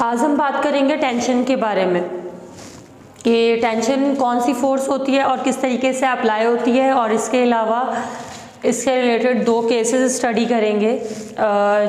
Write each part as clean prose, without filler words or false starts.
आज हम बात करेंगे टेंशन के बारे में कि टेंशन कौन सी फोर्स होती है और किस तरीके से अप्लाई होती है, और इसके अलावा इसके रिलेटेड दो केसेस स्टडी करेंगे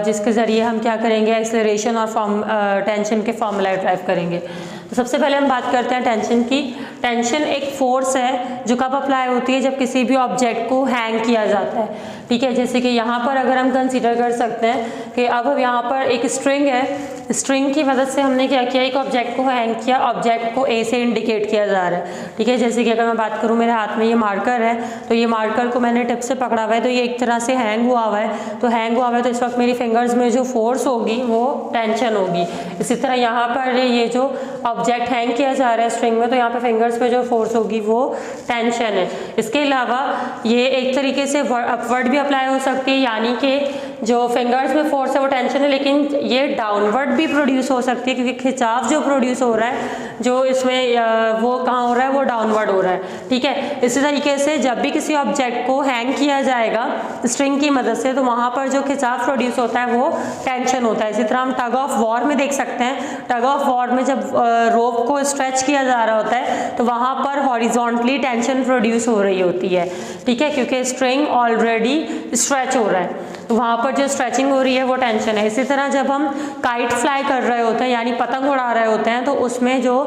जिसके ज़रिए हम क्या करेंगे, एक्सेलरेशन और टेंशन के फॉर्मूला ड्राइव करेंगे। तो सबसे पहले हम बात करते हैं टेंशन की। टेंशन एक फोर्स है जो कब अप्लाई होती है, जब किसी भी ऑब्जेक्ट को हैंग किया जाता है। ठीक है, जैसे कि यहाँ पर अगर हम कंसीडर कर सकते हैं कि अब यहाँ पर एक स्ट्रिंग है, स्ट्रिंग की मदद से हमने क्या किया, एक ऑब्जेक्ट को हैंग किया, ऑब्जेक्ट को ए से इंडिकेट किया जा रहा है। ठीक है, जैसे कि अगर मैं बात करूँ, मेरे हाथ में ये मार्कर है, तो ये मार्कर को मैंने टिप से पकड़ा हुआ है, तो ये एक तरह से हैंग हुआ हुआ है। तो हैंग हुआ हुआ है तो इस वक्त मेरी फिंगर्स में जो फोर्स होगी वो टेंशन होगी। इसी तरह यहाँ पर ये जो ऑब्जेक्ट हैंग किया जा रहा है स्ट्रिंग में, तो यहाँ पे फिंगर्स पे जो फोर्स होगी वो टेंशन है। इसके अलावा ये एक तरीके से अपवर्ड भी अप्लाई हो सकती है, यानी कि जो फिंगर्स में फोर्स है वो टेंशन है, लेकिन ये डाउनवर्ड भी प्रोड्यूस हो सकती है, क्योंकि खिंचाव जो प्रोड्यूस हो रहा है जो इसमें वो कहाँ हो रहा है, वो डाउनवर्ड हो रहा है। ठीक है, इसी तरीके से जब भी किसी ऑब्जेक्ट को हैंग किया जाएगा स्ट्रिंग की मदद से, तो वहाँ पर जो खिंचाव प्रोड्यूस होता है वो टेंशन होता है। इसी तरह हम टग ऑफ वॉर में देख सकते हैं, टग ऑफ वॉर में जब रोप को स्ट्रेच किया जा रहा होता है तो वहाँ पर हॉरिजॉन्टली टेंशन प्रोड्यूस हो रही होती है। ठीक है, क्योंकि स्ट्रिंग ऑलरेडी स्ट्रेच हो रहा है, तो वहाँ पर जो स्ट्रेचिंग हो रही है वो टेंशन है। इसी तरह जब हम काइट फ्लाई कर रहे होते हैं, यानी पतंग उड़ा रहे होते हैं, तो उसमें जो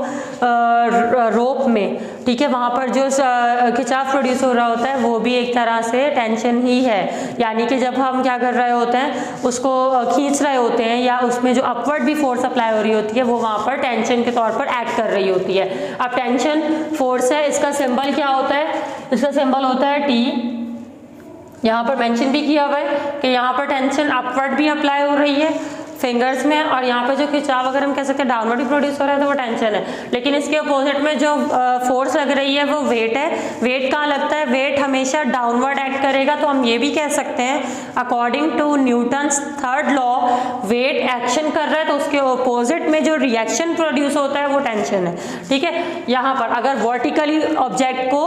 रोप में, ठीक है, वहाँ पर जो खिंचाव प्रोड्यूस हो रहा होता है वो भी एक तरह से टेंशन ही है। यानी कि जब हम क्या कर रहे होते हैं, उसको खींच रहे होते हैं या उसमें जो अपवर्ड भी फोर्स अप्लाई हो रही होती है वो वहाँ पर टेंशन के तौर पर एक्ट कर रही होती है। अब टेंशन फोर्स है, इसका सिंबल क्या होता है, इसका सिंबल होता है T। यहाँ पर मेंशन भी किया हुआ है कि यहाँ पर टेंशन अपवर्ड भी अप्लाई हो रही है फिंगर्स में, और यहाँ पे जो खिंचाव अगर हम कह सकते हैं डाउनवर्ड भी प्रोड्यूस हो रहा है तो वो टेंशन है। लेकिन इसके अपोजिट में जो फोर्स लग रही है वो वेट है। वेट कहाँ लगता है, वेट हमेशा डाउनवर्ड एक्ट करेगा। तो हम ये भी कह सकते हैं according to Newton's third law, weight action कर रहा है तो उसके अपोजिट में जो रिएक्शन प्रोड्यूस होता है वो टेंशन है। ठीक है, यहाँ पर अगर वर्टिकली ऑब्जेक्ट को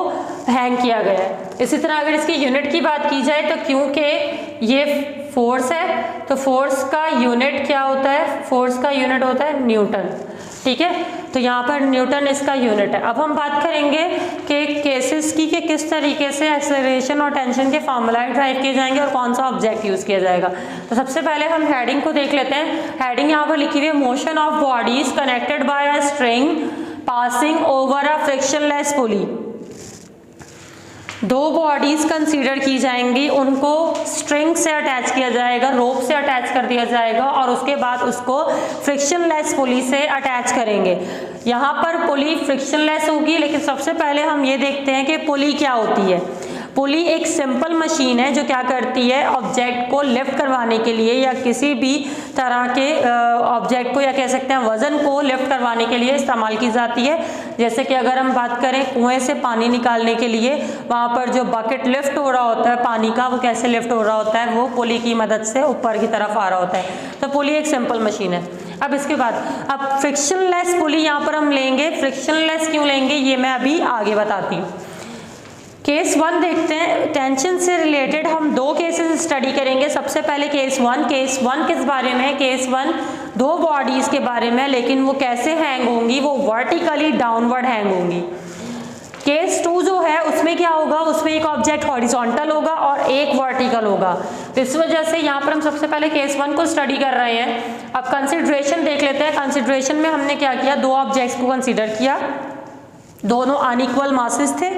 हैंग किया गया है। इसी तरह अगर इसकी यूनिट की बात की जाए, तो क्योंकि ये फोर्स है तो फोर्स का यूनिट क्या होता है, फोर्स का यूनिट होता है न्यूटन। ठीक है, तो यहाँ पर न्यूटन इसका यूनिट है। अब हम बात करेंगे कि केसेस की कि किस तरीके से एक्सेलरेशन और टेंशन के फार्मूला ड्राइव किए जाएंगे और कौन सा ऑब्जेक्ट यूज किया जाएगा। तो सबसे पहले हम हेडिंग को देख लेते हैं। हेडिंग यहाँ पर लिखी हुई है, motion of bodies connected by a string passing over a frictionless pulley. दो बॉडीज कंसीडर की जाएंगी, उनको स्ट्रिंग से अटैच किया जाएगा, रोप से अटैच कर दिया जाएगा, और उसके बाद उसको फ्रिक्शनलेस पुली से अटैच करेंगे। यहाँ पर पुली फ्रिक्शनलेस होगी, लेकिन सबसे पहले हम ये देखते हैं कि पुली क्या होती है। पुली एक सिंपल मशीन है जो क्या करती है, ऑब्जेक्ट को लिफ्ट करवाने के लिए या किसी भी तरह के ऑब्जेक्ट को या कह सकते हैं वजन को लिफ्ट करवाने के लिए इस्तेमाल की जाती है। जैसे कि अगर हम बात करें कुएं से पानी निकालने के लिए, वहाँ पर जो बकेट लिफ्ट हो रहा होता है पानी का, वो कैसे लिफ्ट हो रहा होता है, वो पुली की मदद से ऊपर की तरफ आ रहा होता है। तो पुली एक सिंपल मशीन है। अब इसके बाद अब फ्रिक्शनलेस पुली यहाँ पर हम लेंगे। फ्रिक्शनलेस क्यों लेंगे ये मैं अभी आगे बताती हूँ। केस 1 देखते हैं। टेंशन से रिलेटेड हम दो केसेस स्टडी करेंगे। सबसे पहले केस 1। केस 1 किस बारे में है, केस 1 दो बॉडीज के बारे में, लेकिन वो कैसे हैंग होंगी, वो वर्टिकली डाउनवर्ड हैंग होंगी। केस 2 जो है उसमें क्या होगा, उसमें एक ऑब्जेक्ट हॉरिजॉन्टल होगा और एक वर्टिकल होगा। तो इस वजह से यहाँ पर हम सबसे पहले केस 1 को स्टडी कर रहे हैं। अब कंसिडरेशन देख लेते हैं। कंसिडरेशन में हमने क्या किया, दो ऑब्जेक्ट्स को कंसिडर किया, दोनों अनइक्वल मासेस थे,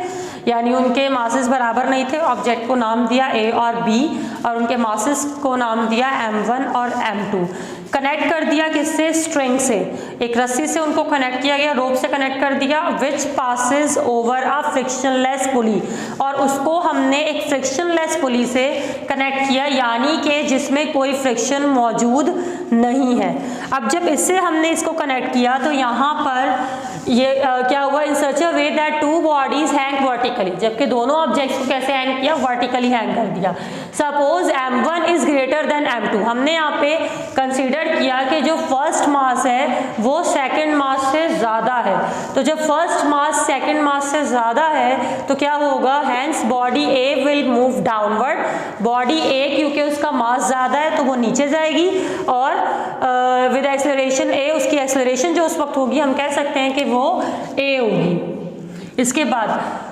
यानी उनके मासेस बराबर नहीं थे। ऑब्जेक्ट को नाम दिया A और B, और उनके मासेस को नाम दिया M1 और M2। कनेक्ट कर दिया किससे, स्ट्रिंग से, एक रस्सी से उनको कनेक्ट किया गया, रोप से कनेक्ट कर दिया, which passes over a frictionless pulley, और उसको हमने एक फ्रिक्शनलेस पुली से कनेक्ट किया, यानी कि जिसमें कोई फ्रिक्शन मौजूद नहीं है। अब जब इससे हमने इसको कनेक्ट किया तो यहाँ पर ये क्या हुआ, in such a way that two bodies hang vertically, जबकि दोनों ऑब्जेक्ट्स को कैसे हैंग किया, वर्टिकली हैंग कर दिया। Suppose m1 is greater than m2, हमने यहाँ पे कंसीडर किया कि जो फर्स्ट मास है वो सेकंड मास से ज़्यादा है, तो जब फर्स्ट मास सेकंड मास से ज़्यादा है तो क्या होगा, hence body A will move downward, body A क्योंकि उसका मास ज़्यादा है तो वो नीचे जाएगी, और विद एक्सेलरेशन ए, उसकी एक्सेलरेशन जो उस वक्त होगी हम कह सकते हैं कि वो ए होगी। इसके बाद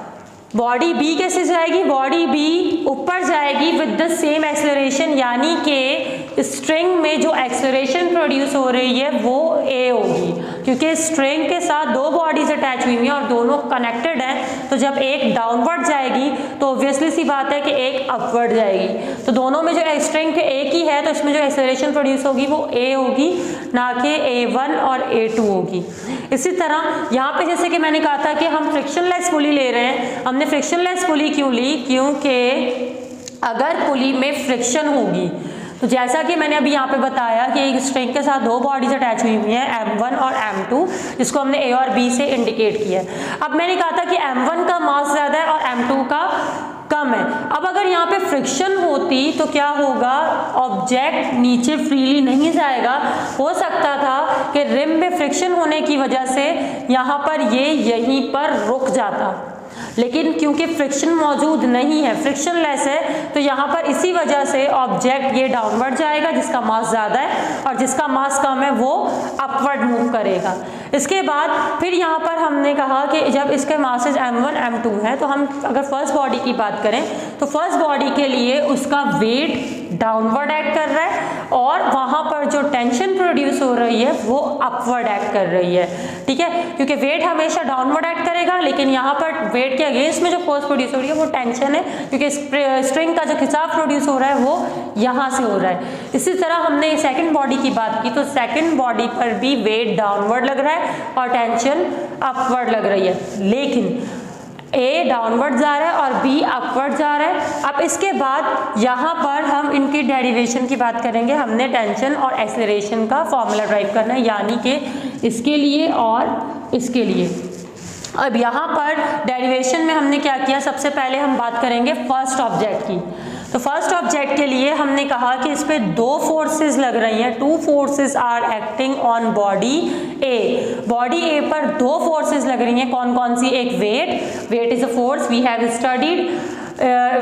बॉडी बी कैसे जाएगी, बॉडी बी ऊपर जाएगी विद द सेम एक्सेलरेशन, यानी कि स्ट्रिंग में जो एक्सेलरेशन प्रोड्यूस हो रही है वो ए होगी, क्योंकि स्ट्रिंग के साथ दो बॉडीज अटैच हुई हैं और दोनों कनेक्टेड हैं, तो जब एक डाउनवर्ड जाएगी तो ऑब्वियसली सी बात है कि एक अपवर्ड जाएगी, तो दोनों में जो स्ट्रिंग के एक ही है तो इसमें जो एक्सेलरेशन प्रोड्यूस होगी वो ए होगी, ना कि A1 और A2 होगी। इसी तरह यहाँ पे जैसे कि मैंने कहा था कि हम फ्रिक्शनलेस पुली ले रहे हैं, हमने फ्रिक्शनलेस पुली क्यों ली, क्योंकि अगर पुली में फ्रिक्शन होगी तो जैसा कि मैंने अभी यहाँ पे बताया कि एक स्ट्रिंग के साथ दो बॉडीज अटैच हुई हुई हैं M1 और M2, जिसको हमने A और B से इंडिकेट किया है। अब मैंने कहा था कि M1 का मास ज़्यादा है और M2 का कम है। अब अगर यहाँ पे फ्रिक्शन होती तो क्या होगा, ऑब्जेक्ट नीचे फ्रीली नहीं जाएगा, हो सकता था कि रिम में फ्रिक्शन होने की वजह से यहाँ पर ये यहीं पर रुक जाता, लेकिन क्योंकि फ्रिक्शन मौजूद नहीं है, फ्रिक्शनलेस है, तो यहाँ पर इसी वजह से ऑब्जेक्ट ये डाउनवर्ड जाएगा जिसका मास ज़्यादा है, और जिसका मास कम है वो अपवर्ड मूव करेगा। इसके बाद फिर यहाँ पर हमने कहा कि जब इसके मासेस M1 M2 है, तो हम अगर फर्स्ट बॉडी की बात करें तो फर्स्ट बॉडी के लिए उसका वेट डाउनवर्ड एक्ट कर रहा है और वहाँ पर जो टेंशन प्रोड्यूस हो रही है वो अपवर्ड एक्ट कर रही है, ठीक है, क्योंकि वेट हमेशा डाउनवर्ड एक्ट करेगा, लेकिन यहाँ पर वेट के अगेंस्ट में जो फोर्स प्रोड्यूस हो रही है वो टेंशन है, क्योंकि स्ट्रिंग का जो खिंचाव प्रोड्यूस हो रहा है वो यहाँ से हो रहा है। इसी तरह हमने सेकंड बॉडी की बात की तो सेकंड बॉडी पर भी वेट डाउनवर्ड लग रहा है और टेंशन अपवर्ड लग रही है, लेकिन ए डाउनवर्ड जा रहा है और बी अपवर्ड जा रहा है। अब इसके बाद यहाँ पर हम इनकी डेरिवेशन की बात करेंगे, हमने टेंशन और एक्सेलरेशन का फॉर्मूला ड्राइव करना है, यानी कि इसके लिए और इसके लिए। अब यहाँ पर डेरिवेशन में हमने क्या किया, सबसे पहले हम बात करेंगे फर्स्ट ऑब्जेक्ट की। तो फर्स्ट ऑब्जेक्ट के लिए हमने कहा कि इस पे दो फोर्सेस लग रही हैं, two forces are acting on body A. Body A पर दो फोर्सेस लग रही हैं, कौन कौन सी, एक weight is a force, we have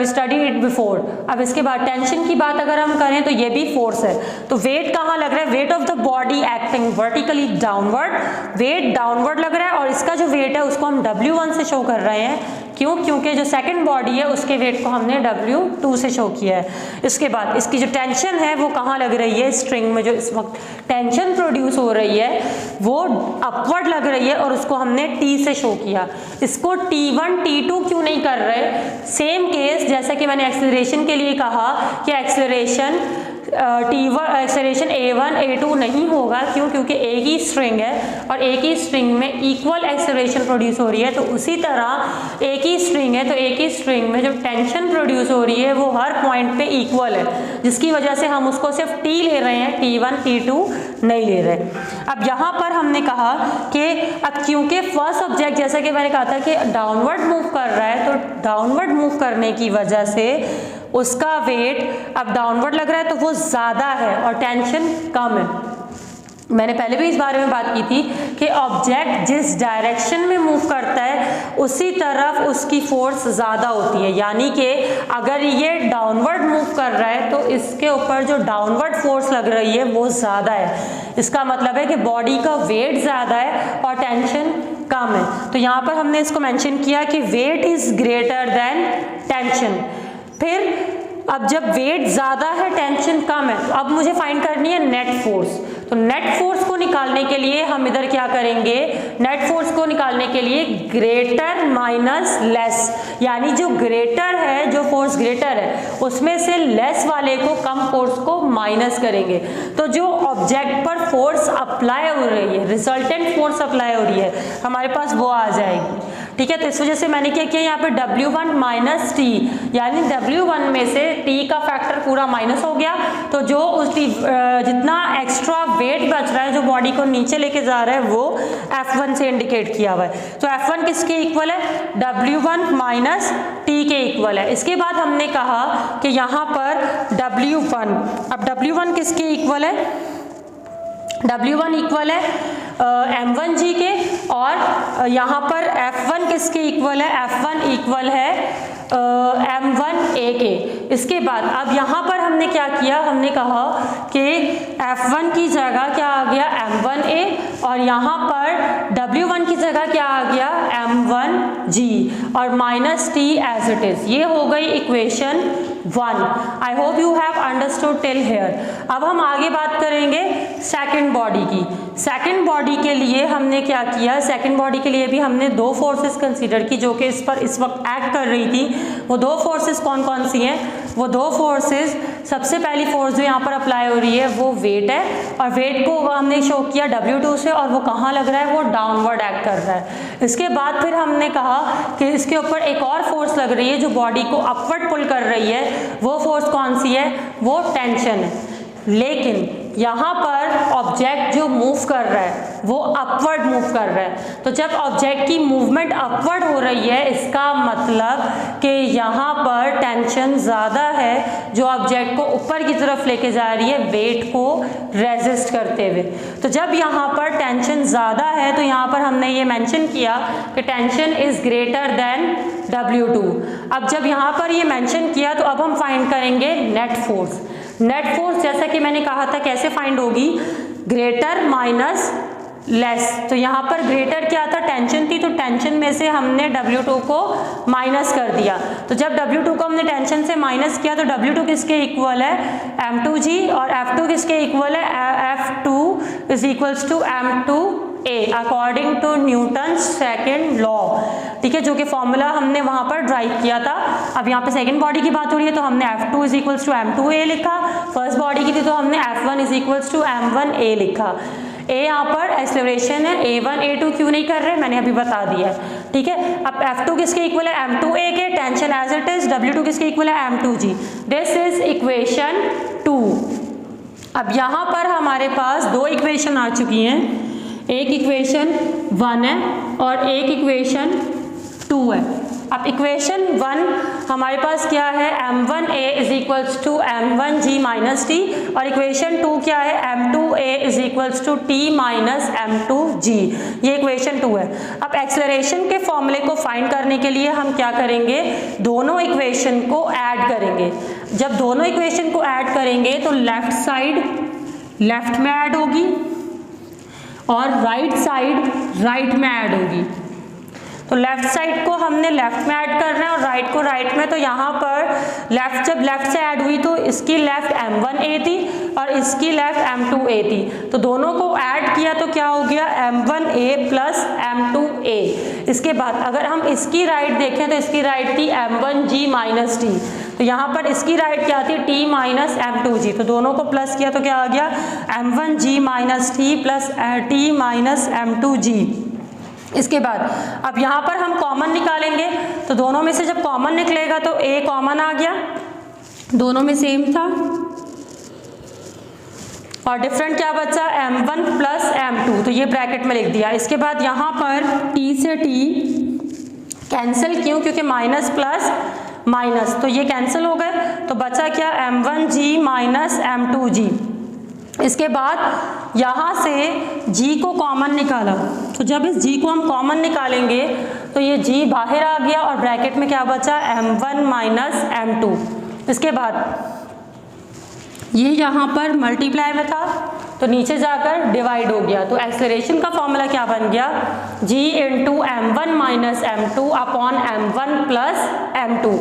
studied it before. अब इसके बाद टेंशन की बात अगर हम करें तो ये भी फोर्स है, तो वेट कहाँ लग रहा है, weight of the body acting vertically downward, weight downward लग रहा है, और इसका जो वेट है उसको हम W1 से शो कर रहे हैं, क्यों, क्योंकि जो सेकंड बॉडी है उसके वेट को हमने W2 से शो किया है। इसके बाद इसकी जो टेंशन है वो कहाँ लग रही है, स्ट्रिंग में जो इस वक्त टेंशन प्रोड्यूस हो रही है वो अपवर्ड लग रही है और उसको हमने T से शो किया। इसको T1 T2 क्यों नहीं कर रहे, सेम केस जैसा कि मैंने एक्सेलरेशन के लिए कहा कि एक्सेलरेशन एक्सेलरेशन A1 A2 नहीं होगा, क्यों, क्योंकि एक ही स्ट्रिंग है और एक ही स्ट्रिंग में इक्वल एक्सेलरेशन प्रोड्यूस हो रही है, तो उसी तरह एक ही स्ट्रिंग है तो एक ही स्ट्रिंग में जो टेंशन प्रोड्यूस हो रही है वो हर पॉइंट पे इक्वल है, जिसकी वजह से हम उसको सिर्फ T ले रहे हैं, T1 T2 नहीं ले रहे। अब यहाँ पर हमने कहा कि अब क्योंकि फर्स्ट ऑब्जेक्ट जैसा कि मैंने कहा था कि डाउनवर्ड मूव कर रहा है, तो डाउनवर्ड मूव करने की वजह से उसका वेट अब डाउनवर्ड लग रहा है तो वो ज़्यादा है और टेंशन कम है। मैंने पहले भी इस बारे में बात की थी कि ऑब्जेक्ट जिस डायरेक्शन में मूव करता है उसी तरफ उसकी फोर्स ज़्यादा होती है, यानी कि अगर ये डाउनवर्ड मूव कर रहा है तो इसके ऊपर जो डाउनवर्ड फोर्स लग रही है वो ज़्यादा है। इसका मतलब है कि बॉडी का वेट ज़्यादा है और टेंशन कम है। तो यहाँ पर हमने इसको मेंशन किया कि weight is greater than tension. फिर अब जब वेट ज़्यादा है टेंशन कम है, तो अब मुझे फाइंड करनी है नेट फोर्स। तो नेट फोर्स को निकालने के लिए हम इधर क्या करेंगे, नेट फोर्स को निकालने के लिए ग्रेटर माइनस लेस, यानी जो ग्रेटर है, जो फोर्स ग्रेटर है उसमें से लेस वाले को, कम फोर्स को माइनस करेंगे। तो जो ऑब्जेक्ट पर फोर्स अप्लाई हो रही है, रिजल्टेंट फोर्स अप्लाई हो रही है, हमारे पास वो आ जाएगी। ठीक है। तो इस वजह से मैंने क्या किया, यहाँ पे W1 माइनस टी, यानी W1 में से T का फैक्टर पूरा माइनस हो गया, तो जो उस जितना एक्स्ट्रा वेट बच रहा है जो बॉडी को नीचे लेके जा रहा है वो F1 से इंडिकेट किया हुआ है। तो F1 किसके इक्वल है, W1 माइनस T के इक्वल है। इसके बाद हमने कहा कि यहाँ पर W1, अब W1 किसके इक्वल है, W1 इक्वल है M1G के, और यहाँ पर F1 किसके इक्वल है, F1 इक्वल है M1A के। इसके बाद अब यहाँ पर हमने क्या किया, हमने कहा कि F1 की जगह क्या आ गया, M1A, और यहाँ पर W1 की जगह क्या आ गया, M1G, और minus T as it is. ये हो गई equation 1। I hope you have understood till here. अब हम आगे बात करेंगे सेकंड बॉडी की। सेकंड बॉडी के लिए हमने क्या किया, सेकंड बॉडी के लिए भी हमने दो फोर्सेस कंसीडर की जो कि इस पर इस वक्त एक्ट कर रही थी। वो दो फोर्सेस कौन कौन सी हैं, वो दो फोर्सेस, सबसे पहली फोर्स जो यहाँ पर अप्लाई हो रही है वो वेट है, और वेट को हमने शो किया W2 से, और वो कहाँ लग रहा है, वो डाउनवर्ड एक्ट कर रहा है। इसके बाद फिर हमने कहा कि इसके ऊपर एक और फोर्स लग रही है जो बॉडी को अपवर्ड पुल कर रही है, वो फोर्स कौन सी है, वो टेंशन है। लेकिन यहाँ पर ऑब्जेक्ट जो मूव कर रहा है वो अपवर्ड मूव कर रहा है, तो जब ऑब्जेक्ट की मूवमेंट अपवर्ड हो रही है इसका मतलब कि यहाँ पर टेंशन ज़्यादा है जो ऑब्जेक्ट को ऊपर की तरफ लेके जा रही है वेट को रेजिस्ट करते हुए। तो जब यहाँ पर टेंशन ज़्यादा है तो यहाँ पर हमने ये मेंशन किया कि tension is greater then W2। अब जब यहाँ पर ये मेंशन किया तो अब हम फाइंड करेंगे नेट फोर्स। नेट फोर्स जैसा कि मैंने कहा था कैसे फाइंड होगी, ग्रेटर माइनस लेस। तो यहाँ पर ग्रेटर क्या था, टेंशन थी, तो टेंशन में से हमने W2 को माइनस कर दिया। तो जब W2 को हमने टेंशन से माइनस किया तो W2 किसके इक्वल है, M2G, और F2 किसके इक्वल है, F2 is equals to M2A according to Newton second law. ठीक है, जो कि फॉर्मूला हमने वहाँ पर ड्राइव किया था। अब यहाँ पे सेकंड बॉडी की बात हो रही है तो हमने F2 is equals to M2A लिखा। फर्स्ट बॉडी की थी तो हमने F1 is equals to M1A लिखा। ए यहाँ पर एक्सेलरेशन है, A1 A2 क्यों नहीं कर रहे मैंने अभी बता दिया। ठीक है, अब F2 किसके इक्वल है, M2A के, tension as it is. W2 किसके इक्वल है, M2G। This is equation 2। अब यहाँ पर हमारे पास दो इक्वेशन आ चुकी हैं, एक इक्वेशन 1 है और एक इक्वेशन 2 है। अब इक्वेशन 1 हमारे पास क्या है, M1A is equals to M1G minus T, और इक्वेशन 2 क्या है, M2A is equals to T minus M2G। ये इक्वेशन 2 है। अब एक्सेलरेशन के फॉर्मूले को फाइंड करने के लिए हम क्या करेंगे, दोनों इक्वेशन को ऐड करेंगे। जब दोनों इक्वेशन को ऐड करेंगे तो लेफ्ट साइड लेफ्ट में ऐड होगी और राइट साइड राइट में ऐड होगी। तो लेफ्ट साइड को हमने लेफ्ट में ऐड करना है और राइट को राइट में। तो यहाँ पर लेफ्ट जब लेफ्ट से ऐड हुई तो इसकी लेफ्ट M1A थी और इसकी लेफ्ट M2A थी, तो दोनों को ऐड किया तो क्या हो गया, M1A प्लस M2A। इसके बाद अगर हम इसकी राइट देखें तो इसकी राइट थी M1G माइनस टी, तो यहाँ पर इसकी राइट क्या थी, T माइनस M2G। तो दोनों को प्लस किया तो क्या आ गया, M1G minus T plus T minus M2G। इसके बाद अब यहाँ पर हम कॉमन निकालेंगे, तो दोनों में से जब कॉमन निकलेगा तो A कॉमन आ गया, दोनों में सेम था, और डिफरेंट क्या बचा, M1 प्लस M2, तो ये ब्रैकेट में लिख दिया। इसके बाद यहाँ पर T से T कैंसिल, क्यों, क्योंकि माइनस प्लस माइनस, तो ये कैंसिल हो गए, तो बचा क्या, M1G माइनस M2G। इसके बाद यहाँ से G को कॉमन निकाला, तो जब इस G को हम कॉमन निकालेंगे तो ये G बाहर आ गया और ब्रैकेट में क्या बचा, M1 माइनस M2। इसके बाद ये यहाँ पर मल्टीप्लाई में था तो नीचे जाकर डिवाइड हो गया, तो एक्सेलरेशन का फॉर्मूला क्या बन गया, G into M1 minus M2 upon M1 plus M2।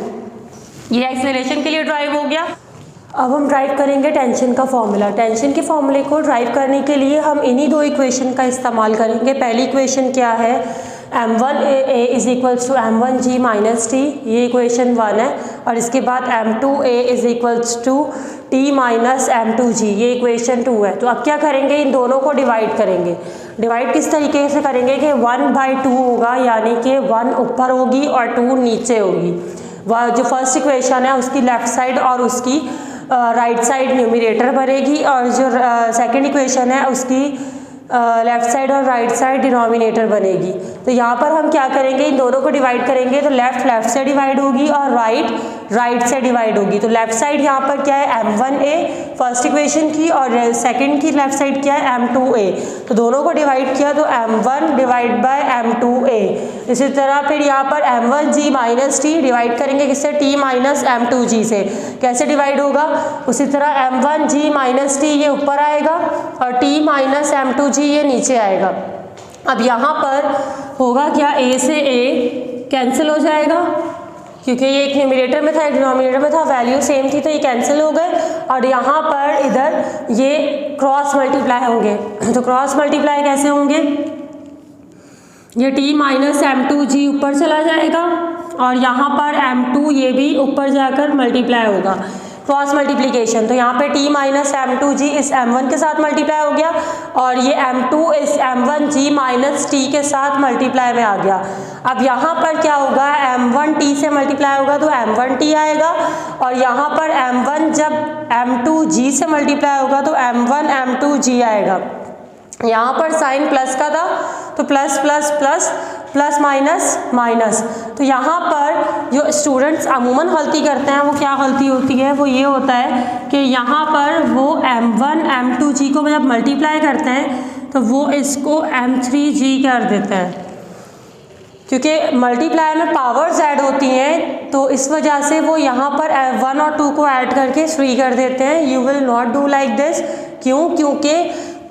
ये एक्सेलरेशन के लिए ड्राइव हो गया। अब हम ड्राइव करेंगे टेंशन का फॉर्मूला। टेंशन के फॉर्मूले को ड्राइव करने के लिए हम इन्हीं दो इक्वेशन का इस्तेमाल करेंगे। पहली इक्वेशन क्या है, M1A is equals to M1G minus T, ये इक्वेशन 1 है, और इसके बाद M2A is equals to T minus M2G, ये इक्वेशन 2 है। तो अब क्या करेंगे, इन दोनों को डिवाइड करेंगे। डिवाइड किस तरीके से करेंगे कि 1/2 होगा, यानी कि 1 ऊपर होगी और 2 नीचे होगी। वह जो फर्स्ट इक्वेशन है उसकी लेफ़्ट साइड और उसकी राइट साइड न्यूमरेटर बनेगी, और जो सेकंड इक्वेशन है उसकी लेफ़्ट साइड और राइट साइड डिनोमिनेटर बनेगी। तो यहाँ पर हम क्या करेंगे, इन दोनों को डिवाइड करेंगे तो लेफ़्ट से डिवाइड होगी और राइट से डिवाइड होगी। तो लेफ़्ट साइड यहाँ पर क्या है m1a फर्स्ट इक्वेशन की, और सेकंड की लेफ़्ट साइड क्या है m2a। तो दोनों को डिवाइड किया तो m1 डिवाइड बाय m2a। इसी तरह फिर यहाँ पर m1g माइनस टी डिवाइड करेंगे किससे, t माइनस m2g से। कैसे डिवाइड होगा, उसी तरह m1g माइनस टी ये ऊपर आएगा और t माइनस m2g ये नीचे आएगा। अब यहाँ पर होगा क्या, a से a कैंसिल हो जाएगा क्योंकि ये एक न्यूमरेटर में था एक डिनोमिनेटर में था, वैल्यू सेम थी तो ये कैंसिल हो गए। और यहाँ पर इधर ये क्रॉस मल्टीप्लाई होंगे। तो क्रॉस मल्टीप्लाई कैसे होंगे, ये t माइनस m2g ऊपर चला जाएगा और यहाँ पर m2 ये भी ऊपर जाकर मल्टीप्लाई होगा, क्रॉस मल्टीप्लिकेशन। तो यहाँ पे t माइनस m2g इस m1 के साथ मल्टीप्लाई हो गया और ये m2 इस m1g माइनस t के साथ मल्टीप्लाई में आ गया। अब यहाँ पर क्या होगा, m1 t से मल्टीप्लाई होगा तो m1t आएगा, और यहाँ पर m1 जब m2g से मल्टीप्लाई होगा तो m1 m2g आएगा। यहाँ पर साइन प्लस का था तो plus plus plus plus minus minus. तो यहाँ पर जो स्टूडेंट्स अमूमन गलती करते हैं वो क्या गलती होती है, वो ये होता है कि यहाँ पर वो m1 m2g को जब मल्टीप्लाई करते हैं तो वो इसको m3g कर देते हैं, क्योंकि मल्टीप्लाई में पावर्स ऐड होती हैं तो इस वजह से वो यहाँ पर 1 और 2 को ऐड करके 3 कर देते हैं। You will not do like this. क्यों, क्योंकि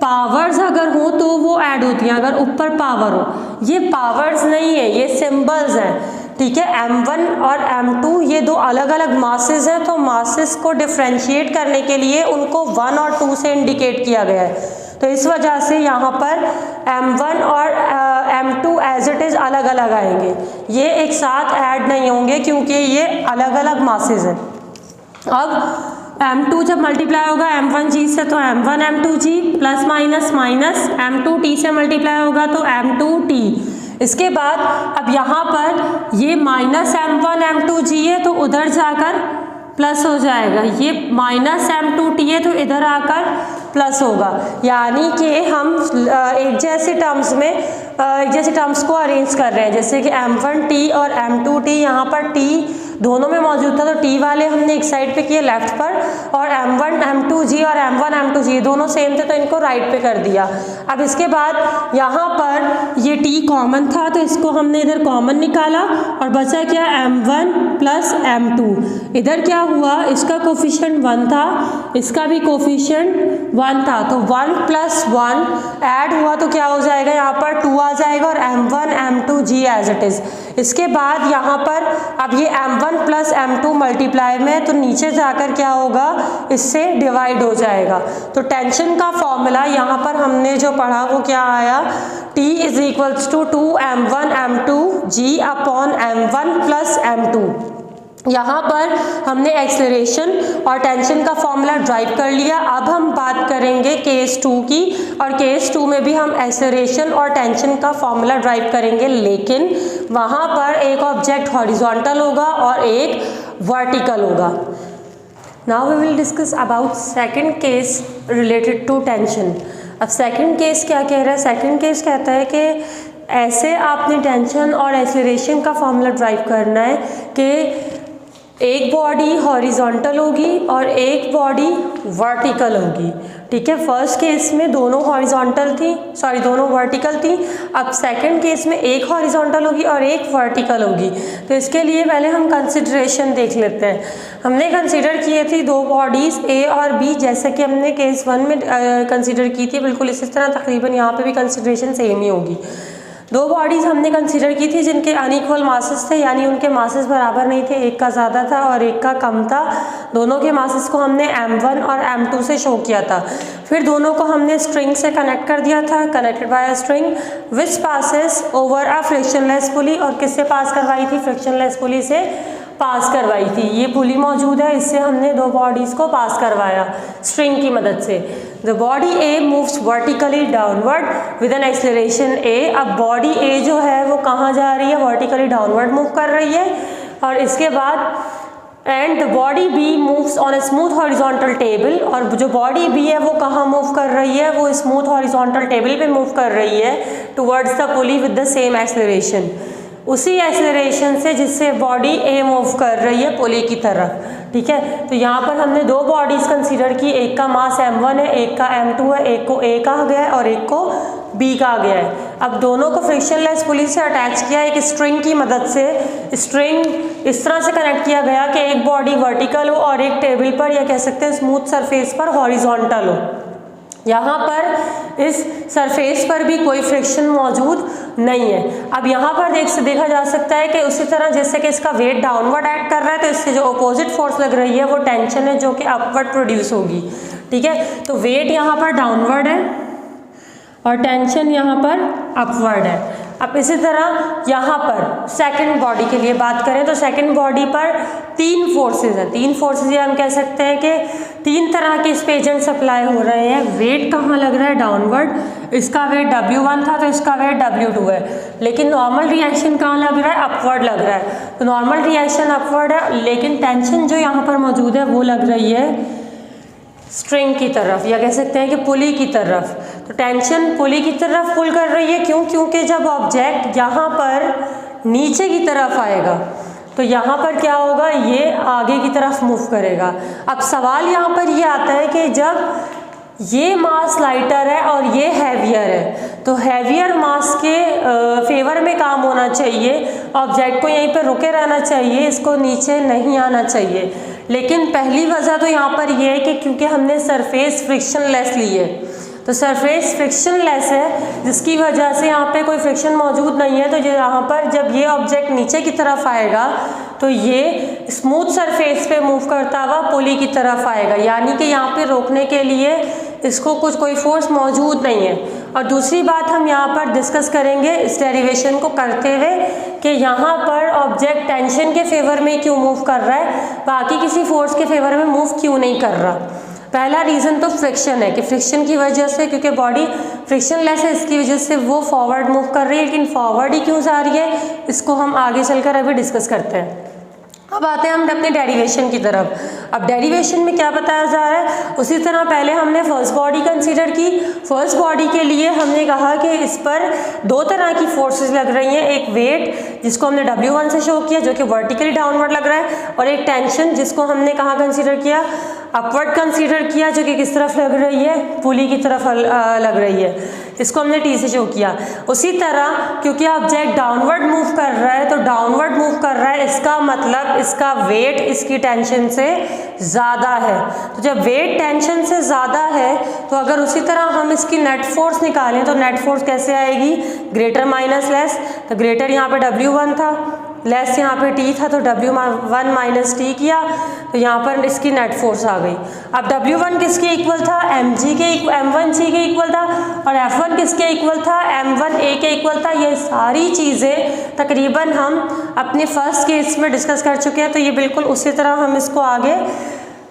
पावर्स अगर हो तो वो ऐड होती हैं, अगर ऊपर पावर हो। ये पावर्स नहीं है, ये सिंबल्स हैं, ठीक है। m1 और m2 ये दो अलग अलग मासेस हैं, तो मासेस को डिफ्रेंशिएट करने के लिए उनको 1 और 2 से इंडिकेट किया गया है। तो इस वजह से यहाँ पर m1 और m2 एज इट इज़ अलग अलग आएंगे, ये एक साथ ऐड नहीं होंगे क्योंकि ये अलग अलग मासेस हैं। अब m2 जब मल्टीप्लाई होगा m1g से तो m1 m2g plus minus minus m2t से मल्टीप्लाई होगा तो m2t। इसके बाद अब यहाँ पर ये माइनस m1 m2g है तो उधर जाकर प्लस हो जाएगा, ये माइनस m2t है तो इधर आकर प्लस होगा। यानी कि हम एक जैसे टर्म्स में एक जैसे टर्म्स को अरेंज कर रहे हैं, जैसे कि m1t और m2t, यहाँ पर t दोनों में मौजूद था तो t वाले हमने एक साइड पे किए लेफ्ट पर, और m1 m2g और m1 m2g दोनों सेम थे तो इनको राइट पे कर दिया। अब इसके बाद यहाँ पर ये t कॉमन था तो इसको हमने इधर कॉमन निकाला और बचा क्या, m1 प्लस m2। इधर क्या हुआ, इसका कोफिशिएंट 1 था, इसका भी कोफिशिएंट 1 था, तो 1 प्लस 1 ऐड हुआ तो क्या हो जाएगा, यहाँ पर 2 आ जाएगा और m1 m2g as it is. इसके बाद यहाँ पर अब ये m1 प्लस m2 मल्टीप्लाई में तो नीचे जाकर क्या होगा, इससे डिवाइड हो जाएगा। तो टेंशन का फॉर्मूला यहाँ पर हमने जो पढ़ा वो क्या आया, T is equals to 2m1 m2g upon m1 plus m2। यहाँ पर हमने एक्सेलरेशन और टेंशन का फॉर्मूला ड्राइव कर लिया। अब हम बात करेंगे केस 2 की, और केस 2 में भी हम एक्सेलरेशन और टेंशन का फॉर्मूला ड्राइव करेंगे, लेकिन वहाँ पर एक ऑब्जेक्ट हॉरिजॉन्टल होगा और एक वर्टिकल होगा। Now we will discuss about second case related to tension. अब सेकंड केस क्या कह रहा है, सेकंड केस कहता है कि ऐसे आपने टेंशन और एक्सेलरेशन का फॉर्मूला ड्राइव करना है कि एक बॉडी हॉरिजॉन्टल होगी और एक बॉडी वर्टिकल होगी, ठीक है। फर्स्ट केस में दोनों हॉरिजॉन्टल थी, सॉरी दोनों वर्टिकल थी। अब सेकंड केस में एक हॉरिजॉन्टल होगी और एक वर्टिकल होगी। तो इसके लिए पहले हम कंसिडरेशन देख लेते हैं। हमने कंसिडर किए थी दो बॉडीज़ ए और बी, जैसे कि हमने केस 1 में कंसिडर की थी, बिल्कुल इसी तरह तकरीबन यहाँ पे भी कंसिडरेशन सेम ही होगी। दो बॉडीज़ हमने कंसीडर की थी जिनके अनइक्वल मासेस थे, यानी उनके मासेस बराबर नहीं थे, एक का ज़्यादा था और एक का कम था। दोनों के मासेस को हमने m1 और m2 से शो किया था। फिर दोनों को हमने स्ट्रिंग से कनेक्ट कर दिया था, connected by a string which passes over a frictionless pulley. और किससे पास करवाई थी, फ्रिक्शनलेस पुली से पास करवाई थी। ये पुली मौजूद है, इससे हमने दो बॉडीज़ को पास करवाया स्ट्रिंग की मदद से। The body A moves vertically downward with an acceleration A. अब बॉडी ए जो है वो कहाँ जा रही है, वर्टिकली डाउनवर्ड मूव कर रही है। और इसके बाद and the body B moves on a smooth horizontal table, और जो बॉडी बी है वो कहाँ मूव कर रही है, वो स्मूथ हॉरिजॉन्टल टेबल पे मूव कर रही है towards the pulley with the same acceleration, उसी एक्सेलरेशन से जिससे बॉडी ए मूव कर रही है पुली की तरफ। ठीक है, तो यहाँ पर हमने दो बॉडीज कंसीडर की, एक का मास m1 है, एक का m2 है, एक को a कहा गया है और एक को b कहा गया है। अब दोनों को फ्रिक्शनलेस पुली से अटैच किया एक स्ट्रिंग की मदद से। स्ट्रिंग इस तरह से कनेक्ट किया गया कि एक बॉडी वर्टिकल हो और एक टेबल पर या कह सकते हैं स्मूथ सरफेस पर हॉरिजॉन्टल हो। यहाँ पर इस सरफेस पर भी कोई फ्रिक्शन मौजूद नहीं है। अब यहाँ पर देखा जा सकता है कि उसी तरह जैसे कि इसका वेट डाउनवर्ड एक्ट कर रहा है, तो इससे जो अपोजिट फोर्स लग रही है वो टेंशन है जो कि अपवर्ड प्रोड्यूस होगी। ठीक है, तो वेट यहाँ पर डाउनवर्ड है और टेंशन यहाँ पर अपवर्ड है। अब इसी तरह यहाँ पर सेकंड बॉडी के लिए बात करें तो सेकंड बॉडी पर तीन फोर्सेस हैं। तीन फोर्सेस ये हम कह सकते हैं कि तीन तरह के एजेंट्स अप्लाई हो रहे हैं। वेट कहाँ लग रहा है, डाउनवर्ड। इसका वेट W1 था तो इसका वेट W2 है, लेकिन नॉर्मल रिएक्शन कहाँ लग रहा है, अपवर्ड लग रहा है। तो नॉर्मल रिएक्शन अपवर्ड है, लेकिन टेंशन जो यहाँ पर मौजूद है वो लग रही है स्ट्रिंग की तरफ, या कह सकते हैं कि पुली की तरफ। तो टेंशन पुली की तरफ पुल कर रही है। क्यों? क्योंकि जब ऑब्जेक्ट यहाँ पर नीचे की तरफ आएगा तो यहाँ पर क्या होगा, ये आगे की तरफ मूव करेगा। अब सवाल यहाँ पर ये आता है कि जब ये मास लाइटर है और ये हैवियर है, तो हैवियर मास के फेवर में काम होना चाहिए। ऑब्जेक्ट को यहीं पर रुके रहना चाहिए, इसको नीचे नहीं आना चाहिए। लेकिन पहली वजह तो यहाँ पर यह है कि क्योंकि हमने सरफेस फ्रिक्शनलेस ली है, तो सरफेस फ्रिक्शनलेस है जिसकी वजह से यहाँ पे कोई फ्रिक्शन मौजूद नहीं है। तो यहाँ पर जब ये ऑब्जेक्ट नीचे की तरफ आएगा तो ये स्मूथ सरफेस पे मूव करता हुआ पुली की तरफ आएगा, यानी कि यहाँ पे रोकने के लिए इसको कोई फोर्स मौजूद नहीं है। और दूसरी बात हम यहाँ पर डिस्कस करेंगे इस डेरिवेशन को करते हुए कि यहाँ पर ऑब्जेक्ट टेंशन के फेवर में क्यों मूव कर रहा है, बाकी किसी फोर्स के फेवर में मूव क्यों नहीं कर रहा। पहला रीज़न तो फ्रिक्शन है कि फ्रिक्शन की वजह से, क्योंकि बॉडी फ्रिक्शनलेस है, इसकी वजह से वो फॉरवर्ड मूव कर रही है। लेकिन फॉरवर्ड ही क्यों जा रही है, इसको हम आगे चलकर अभी डिस्कस करते हैं। अब आते हैं हम अपने डेरिवेशन की तरफ। अब डेरिवेशन में क्या बताया जा रहा है, उसी तरह पहले हमने फर्स्ट बॉडी कंसीडर की। फर्स्ट बॉडी के लिए हमने कहा कि इस पर दो तरह की फोर्सेस लग रही हैं, एक वेट जिसको हमने W1 से शो किया जो कि वर्टिकली डाउनवर्ड लग रहा है, और एक टेंशन जिसको हमने कहाँ कंसीडर किया, अपवर्ड कंसीडर किया, जो कि किस तरफ लग रही है, पुली की तरफ लग रही है, इसको हमने T से शो किया। उसी तरह क्योंकि ऑब्जेक्ट डाउनवर्ड मूव कर रहा है, तो डाउनवर्ड मूव कर रहा है, इसका मतलब इसका वेट इसकी टेंशन से ज़्यादा है। तो जब वेट टेंशन से ज़्यादा है तो अगर उसी तरह हम इसकी नेट फोर्स निकालें तो नेट फोर्स कैसे आएगी, ग्रेटर माइनस लेस। तो ग्रेटर यहाँ पे W1 था, लेस यहाँ पे T था, तो W1 माइनस T किया, तो यहाँ पर इसकी नेट फोर्स आ गई। अब W1 किसके इक्वल था, M1G के इक्वल था, और F1 किसके इक्वल था, M1A के इक्वल था। ये सारी चीज़ें तकरीबन हम अपने फर्स्ट केस में डिस्कस कर चुके हैं, तो ये बिल्कुल उसी तरह हम इसको आगे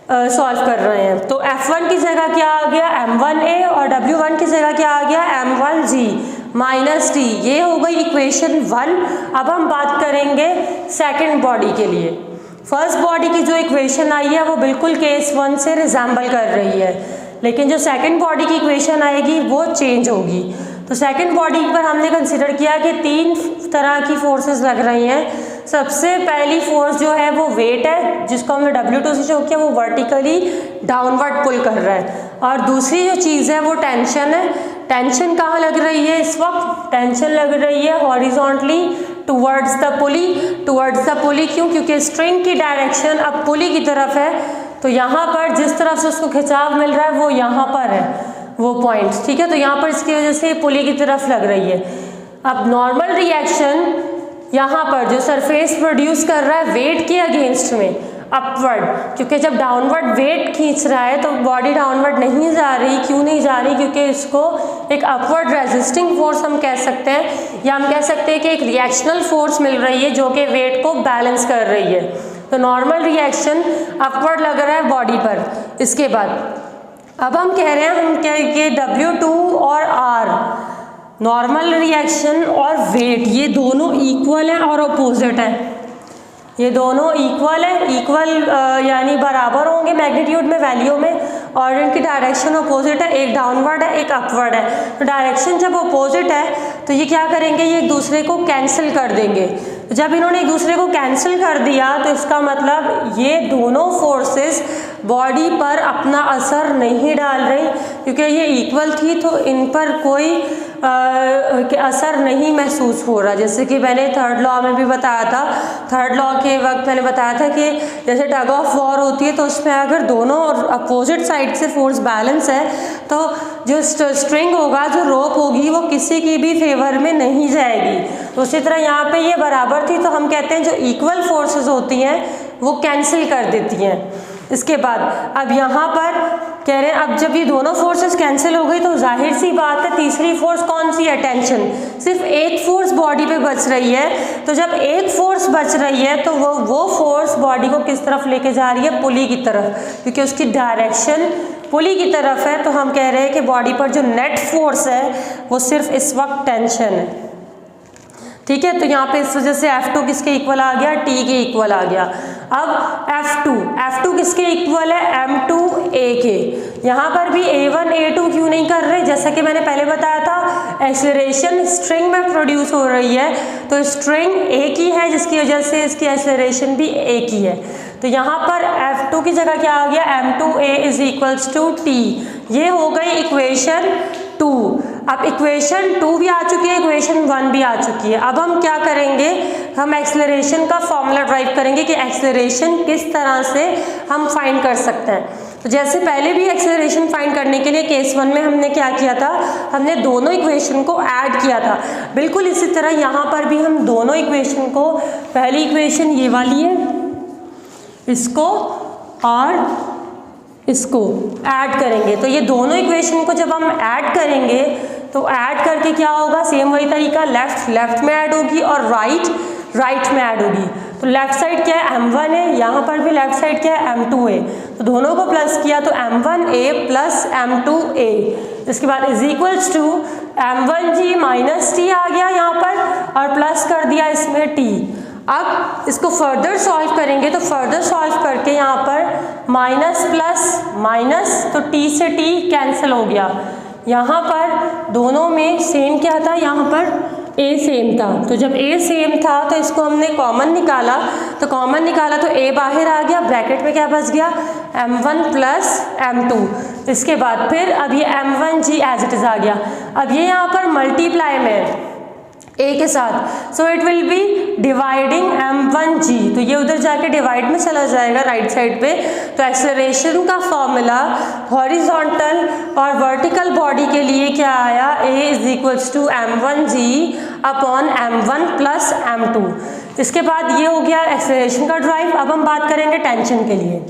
सॉल्व कर रहे हैं। तो F1 की जगह क्या आ गया, M1A, और W1 की जगह क्या आ गया, M1G माइनस T। ये हो गई इक्वेशन 1। अब हम बात करेंगे सेकंड बॉडी के लिए। फर्स्ट बॉडी की जो इक्वेशन आई है वो बिल्कुल केस 1 से रिजेंबल कर रही है, लेकिन जो सेकंड बॉडी की इक्वेशन आएगी वो चेंज होगी। तो सेकंड बॉडी पर हमने कंसिडर किया कि तीन तरह की फोर्सेस लग रही हैं। सबसे पहली फोर्स जो है वो वेट है, जिसको हमने W2 से शो किया, वो वर्टिकली डाउनवर्ड पुल कर रहा है। और दूसरी जो चीज़ है वो टेंशन है। टेंशन कहाँ लग रही है इस वक्त, टेंशन लग रही है हॉरिजॉन्टली टुवर्ड्स द पुली। क्यों? क्योंकि स्ट्रिंग की डायरेक्शन अब पुली की तरफ है, तो यहाँ पर जिस तरफ से उसको खिंचाव मिल रहा है वो यहाँ पर है, वो पॉइंट्स। ठीक है, तो यहाँ पर इसकी वजह से पुली की तरफ लग रही है। अब नॉर्मल रिएक्शन यहाँ पर जो सरफेस प्रोड्यूस कर रहा है वेट के अगेंस्ट में, अपवर्ड, क्योंकि जब डाउनवर्ड वेट खींच रहा है तो बॉडी डाउनवर्ड नहीं जा रही। क्यों नहीं जा रही? क्योंकि इसको एक अपवर्ड रेजिस्टिंग फोर्स हम कह सकते हैं, या हम कह सकते हैं कि एक रिएक्शनल फोर्स मिल रही है जो कि वेट को बैलेंस कर रही है। तो नॉर्मल रिएक्शन अपवर्ड लग रहा है बॉडी पर। इसके बाद अब हम कह रहे हैं हम कि W2 और R नॉर्मल रिएक्शन और वेट ये दोनों इक्वल हैं और अपोजिट है। ये दोनों इक्वल है, इक्वल यानी बराबर होंगे मैग्नीट्यूड में, वैल्यू में, और इनकी डायरेक्शन अपोजिट है, एक डाउनवर्ड है एक अपवर्ड है। तो डायरेक्शन जब अपोजिट है तो ये क्या करेंगे, ये एक दूसरे को कैंसिल कर देंगे। जब इन्होंने एक दूसरे को कैंसिल कर दिया तो इसका मतलब ये दोनों फोर्सेस बॉडी पर अपना असर नहीं डाल रही, क्योंकि ये इक्वल थी तो इन पर कोई असर नहीं महसूस हो रहा। जैसे कि मैंने थर्ड लॉ में भी बताया था, थर्ड लॉ के वक्त मैंने बताया था कि जैसे टग ऑफ वॉर होती है तो उसमें अगर दोनों अपोजिट साइड से फोर्स बैलेंस है तो जो स्ट्रिंग होगा, जो रोप होगी, वो किसी की भी फेवर में नहीं जाएगी। तो उसी तरह यहाँ पे ये बराबर थी तो हम कहते हैं जो इक्वल फोर्सेस होती हैं वो कैंसिल कर देती हैं। इसके बाद अब यहाँ पर कह रहे हैं अब जब ये दोनों फोर्सेस कैंसिल हो गई तो जाहिर सी बात है तीसरी फोर्स कौन सी है, टेंशन। सिर्फ एक फोर्स बॉडी पे बच रही है, तो जब एक फोर्स बच रही है तो वो फोर्स बॉडी को किस तरफ लेके जा रही है, पुली की तरफ, क्योंकि उसकी डायरेक्शन पुली की तरफ है। तो हम कह रहे हैं कि बॉडी पर जो नेट फोर्स है वो सिर्फ इस वक्त टेंशन है। ठीक है, तो यहाँ पे इस वजह से F2 किसके इक्वल आ गया, T के इक्वल आ गया। अब F2 किसके इक्वल है, M2A के। यहाँ पर भी A1 A2 क्यों नहीं कर रहे, जैसा कि मैंने पहले बताया था एक्सेलरेशन स्ट्रिंग में प्रोड्यूस हो रही है, तो स्ट्रिंग A की है जिसकी वजह से इसकी एक्सेलरेशन भी A की है। तो यहाँ पर F2 की जगह क्या आ गया, M2A is equals to T। ये हो गई इक्वेशन 2। अब इक्वेशन 2 भी आ चुकी है, इक्वेशन 1 भी आ चुकी है। अब हम क्या करेंगे, हम एक्सेलरेशन का फॉर्मूला ड्राइव करेंगे कि एक्सेलरेशन किस तरह से हम फाइंड कर सकते हैं। तो जैसे पहले भी एक्सेलरेशन फाइंड करने के लिए केस 1 में हमने क्या किया था, हमने दोनों इक्वेशन को ऐड किया था। बिल्कुल इसी तरह यहाँ पर भी हम दोनों इक्वेशन को, पहली इक्वेशन ये वाली है, इसको और इसको ऐड करेंगे। तो ये दोनों इक्वेशन को जब हम ऐड करेंगे तो ऐड करके क्या होगा, सेम वही तरीका, लेफ्ट में ऐड होगी और राइट में ऐड होगी। तो लेफ्ट साइड क्या है, M1 है, यहाँ पर भी लेफ्ट साइड क्या है, M2 है। तो दोनों को प्लस किया तो M1A प्लस M2A, इसके बाद is equals to M1G minus T आ गया यहाँ पर और प्लस कर दिया इसमें T। अब इसको फर्दर सॉल्व करेंगे तो फर्दर सॉल्व करके यहाँ पर माइनस प्लस माइनस, तो T से T कैंसिल हो गया। यहाँ पर दोनों में सेम क्या था, यहाँ पर A सेम था। तो जब A सेम था तो इसको हमने कॉमन निकाला, तो कॉमन निकाला तो A बाहर आ गया, ब्रैकेट में क्या बच गया, M1 प्लस M2। इसके बाद फिर अब ये M1G एज इट इज आ गया। अब ये यहाँ पर मल्टीप्लाई में A के साथ, so it will be dividing M1G, तो ये उधर जाके डिवाइड में चला जाएगा राइट साइड पे। तो एक्सेलरेशन का फॉर्मूला हॉरिजॉन्टल और वर्टिकल बॉडी के लिए क्या आया, A is equals to M1G upon M1 plus M2। इसके बाद ये हो गया एक्सेलरेशन का ड्राइव। अब हम बात करेंगे टेंशन के लिए।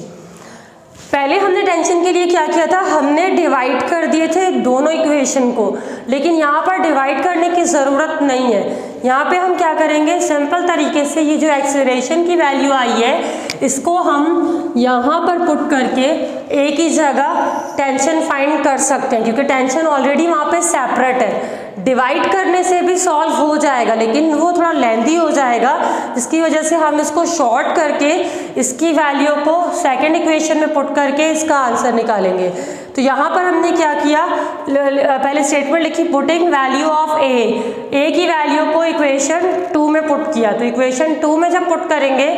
पहले हमने टेंशन के लिए क्या किया था, हमने डिवाइड कर दिए थे दोनों इक्वेशन को, लेकिन यहाँ पर डिवाइड करने की ज़रूरत नहीं है। यहाँ पे हम क्या करेंगे, सिंपल तरीके से ये जो एक्सेलरेशन की वैल्यू आई है इसको हम यहाँ पर पुट करके A की जगह टेंशन फाइंड कर सकते हैं, क्योंकि टेंशन ऑलरेडी वहाँ पे सेपरेट है। डिवाइड करने से भी सॉल्व हो जाएगा लेकिन वो थोड़ा लेंदी हो जाएगा, जिसकी वजह से हम इसको शॉर्ट करके इसकी वैल्यू को सेकंड इक्वेशन में पुट करके इसका आंसर निकालेंगे। तो यहाँ पर हमने क्या किया, पहले स्टेटमेंट लिखी पुटिंग वैल्यू ऑफ A की वैल्यू को इक्वेशन 2 में पुट किया। तो इक्वेशन 2 में जब पुट करेंगे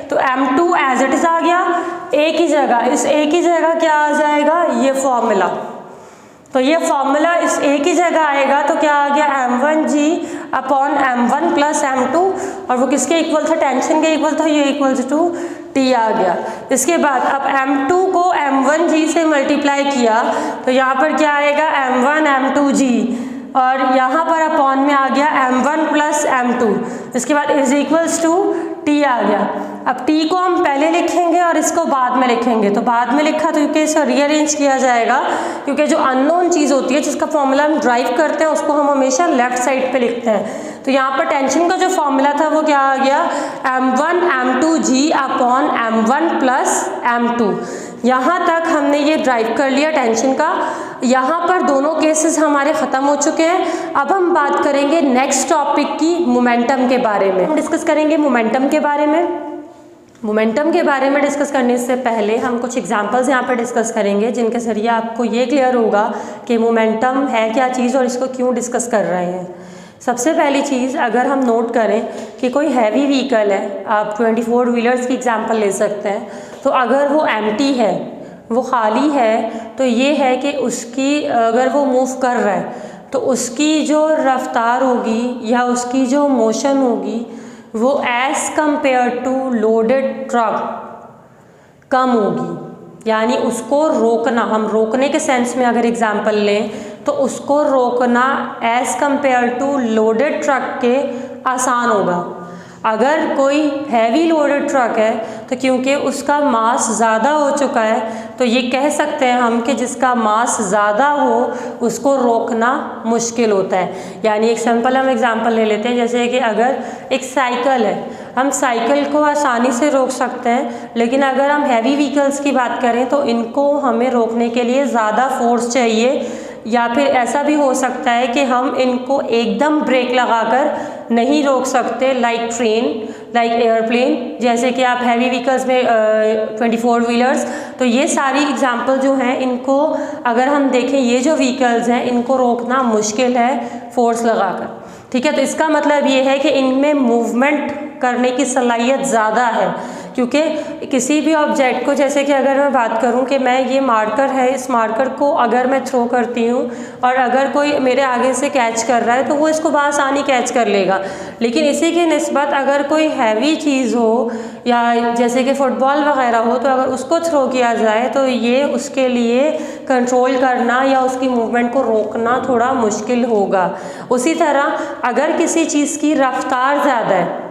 तो M2 एज इट इज आ गया, A की जगह, इस A की जगह क्या आ जाएगा, ये फॉर्मूला। तो ये फॉर्मूला इस A की जगह आएगा तो क्या आ गया, M1G upon M1 plus M2, और वो किसके इक्वल था, टेंशन के इक्वल था, ये इक्वल्स टू T आ गया। इसके बाद अब M2 को M1G से मल्टीप्लाई किया तो यहाँ पर क्या आएगा, M1 M2G, और यहाँ पर अपॉन में आ गया M1 प्लस M2। इसके बाद इज इक्वल्स टू T आ गया। अब T को हम पहले लिखेंगे और इसको बाद में लिखेंगे। तो बाद में लिखा तो क्योंकि इसे रीअरेंज किया जाएगा, क्योंकि जो अननोन चीज़ होती है जिसका फॉर्मूला हम ड्राइव करते हैं उसको हम हमेशा लेफ्ट साइड पे लिखते हैं। तो यहाँ पर टेंशन का जो फॉर्मूला था वो क्या आ गया, M1 M2G upon M1 plus M2। यहाँ तक हमने ये ड्राइव कर लिया टेंशन का। यहाँ पर दोनों केसेस हमारे ख़त्म हो चुके हैं। अब हम बात करेंगे नेक्स्ट टॉपिक की, मोमेंटम के बारे में। हम डिस्कस करेंगे मोमेंटम के बारे में। मोमेंटम के बारे में डिस्कस करने से पहले हम कुछ एग्जांपल्स यहाँ पर डिस्कस करेंगे, जिनके जरिए आपको ये क्लियर होगा कि मोमेंटम है क्या चीज़ और इसको क्यों डिस्कस कर रहे हैं। सबसे पहली चीज़, अगर हम नोट करें कि कोई हैवी व्हीकल है, आप 24 व्हीलर्स की एग्जांपल ले सकते हैं, तो अगर वो एम्प्टी है, वो खाली है, तो ये है कि उसकी अगर वो मूव कर रहा है तो उसकी जो रफ्तार होगी या उसकी जो मोशन होगी वो as compare to loaded truck कम होगी। यानी उसको रोकना, हम रोकने के सेंस में अगर एग्जांपल लें तो उसको रोकना as compare to loaded truck के आसान होगा। अगर कोई हैवी लोडेड ट्रक है तो क्योंकि उसका मास ज़्यादा हो चुका है, तो ये कह सकते हैं हम कि जिसका मास ज़्यादा हो उसको रोकना मुश्किल होता है। यानी एक सिंपल हम एग्जांपल ले लेते हैं, जैसे कि अगर एक साइकिल है, हम साइकिल को आसानी से रोक सकते हैं, लेकिन अगर हम हैवी व्हीकल्स की बात करें तो इनको हमें रोकने के लिए ज़्यादा फोर्स चाहिए, या फिर ऐसा भी हो सकता है कि हम इनको एकदम ब्रेक लगाकर नहीं रोक सकते, लाइक ट्रेन, लाइक एयरप्लेन, जैसे कि आप हैवी व्हीकल्स में 24 व्हीलर्स। तो ये सारी एग्जांपल जो हैं, इनको अगर हम देखें, ये जो व्हीकल्स हैं इनको रोकना मुश्किल है फोर्स लगाकर। ठीक है, तो इसका मतलब ये है कि इनमें मूवमेंट करने की सलाहियत ज़्यादा है, क्योंकि किसी भी ऑब्जेक्ट को, जैसे कि अगर मैं बात करूं कि मैं ये मार्कर है, इस मार्कर को अगर मैं थ्रो करती हूं और अगर कोई मेरे आगे से कैच कर रहा है तो वो इसको बआसानी कैच कर लेगा। लेकिन इसी की निस्बत अगर कोई हैवी चीज़ हो या जैसे कि फ़ुटबॉल वगैरह हो, तो अगर उसको थ्रो किया जाए तो ये उसके लिए कंट्रोल करना या उसकी मूवमेंट को रोकना थोड़ा मुश्किल होगा। उसी तरह अगर किसी चीज़ की रफ्तार ज़्यादा है,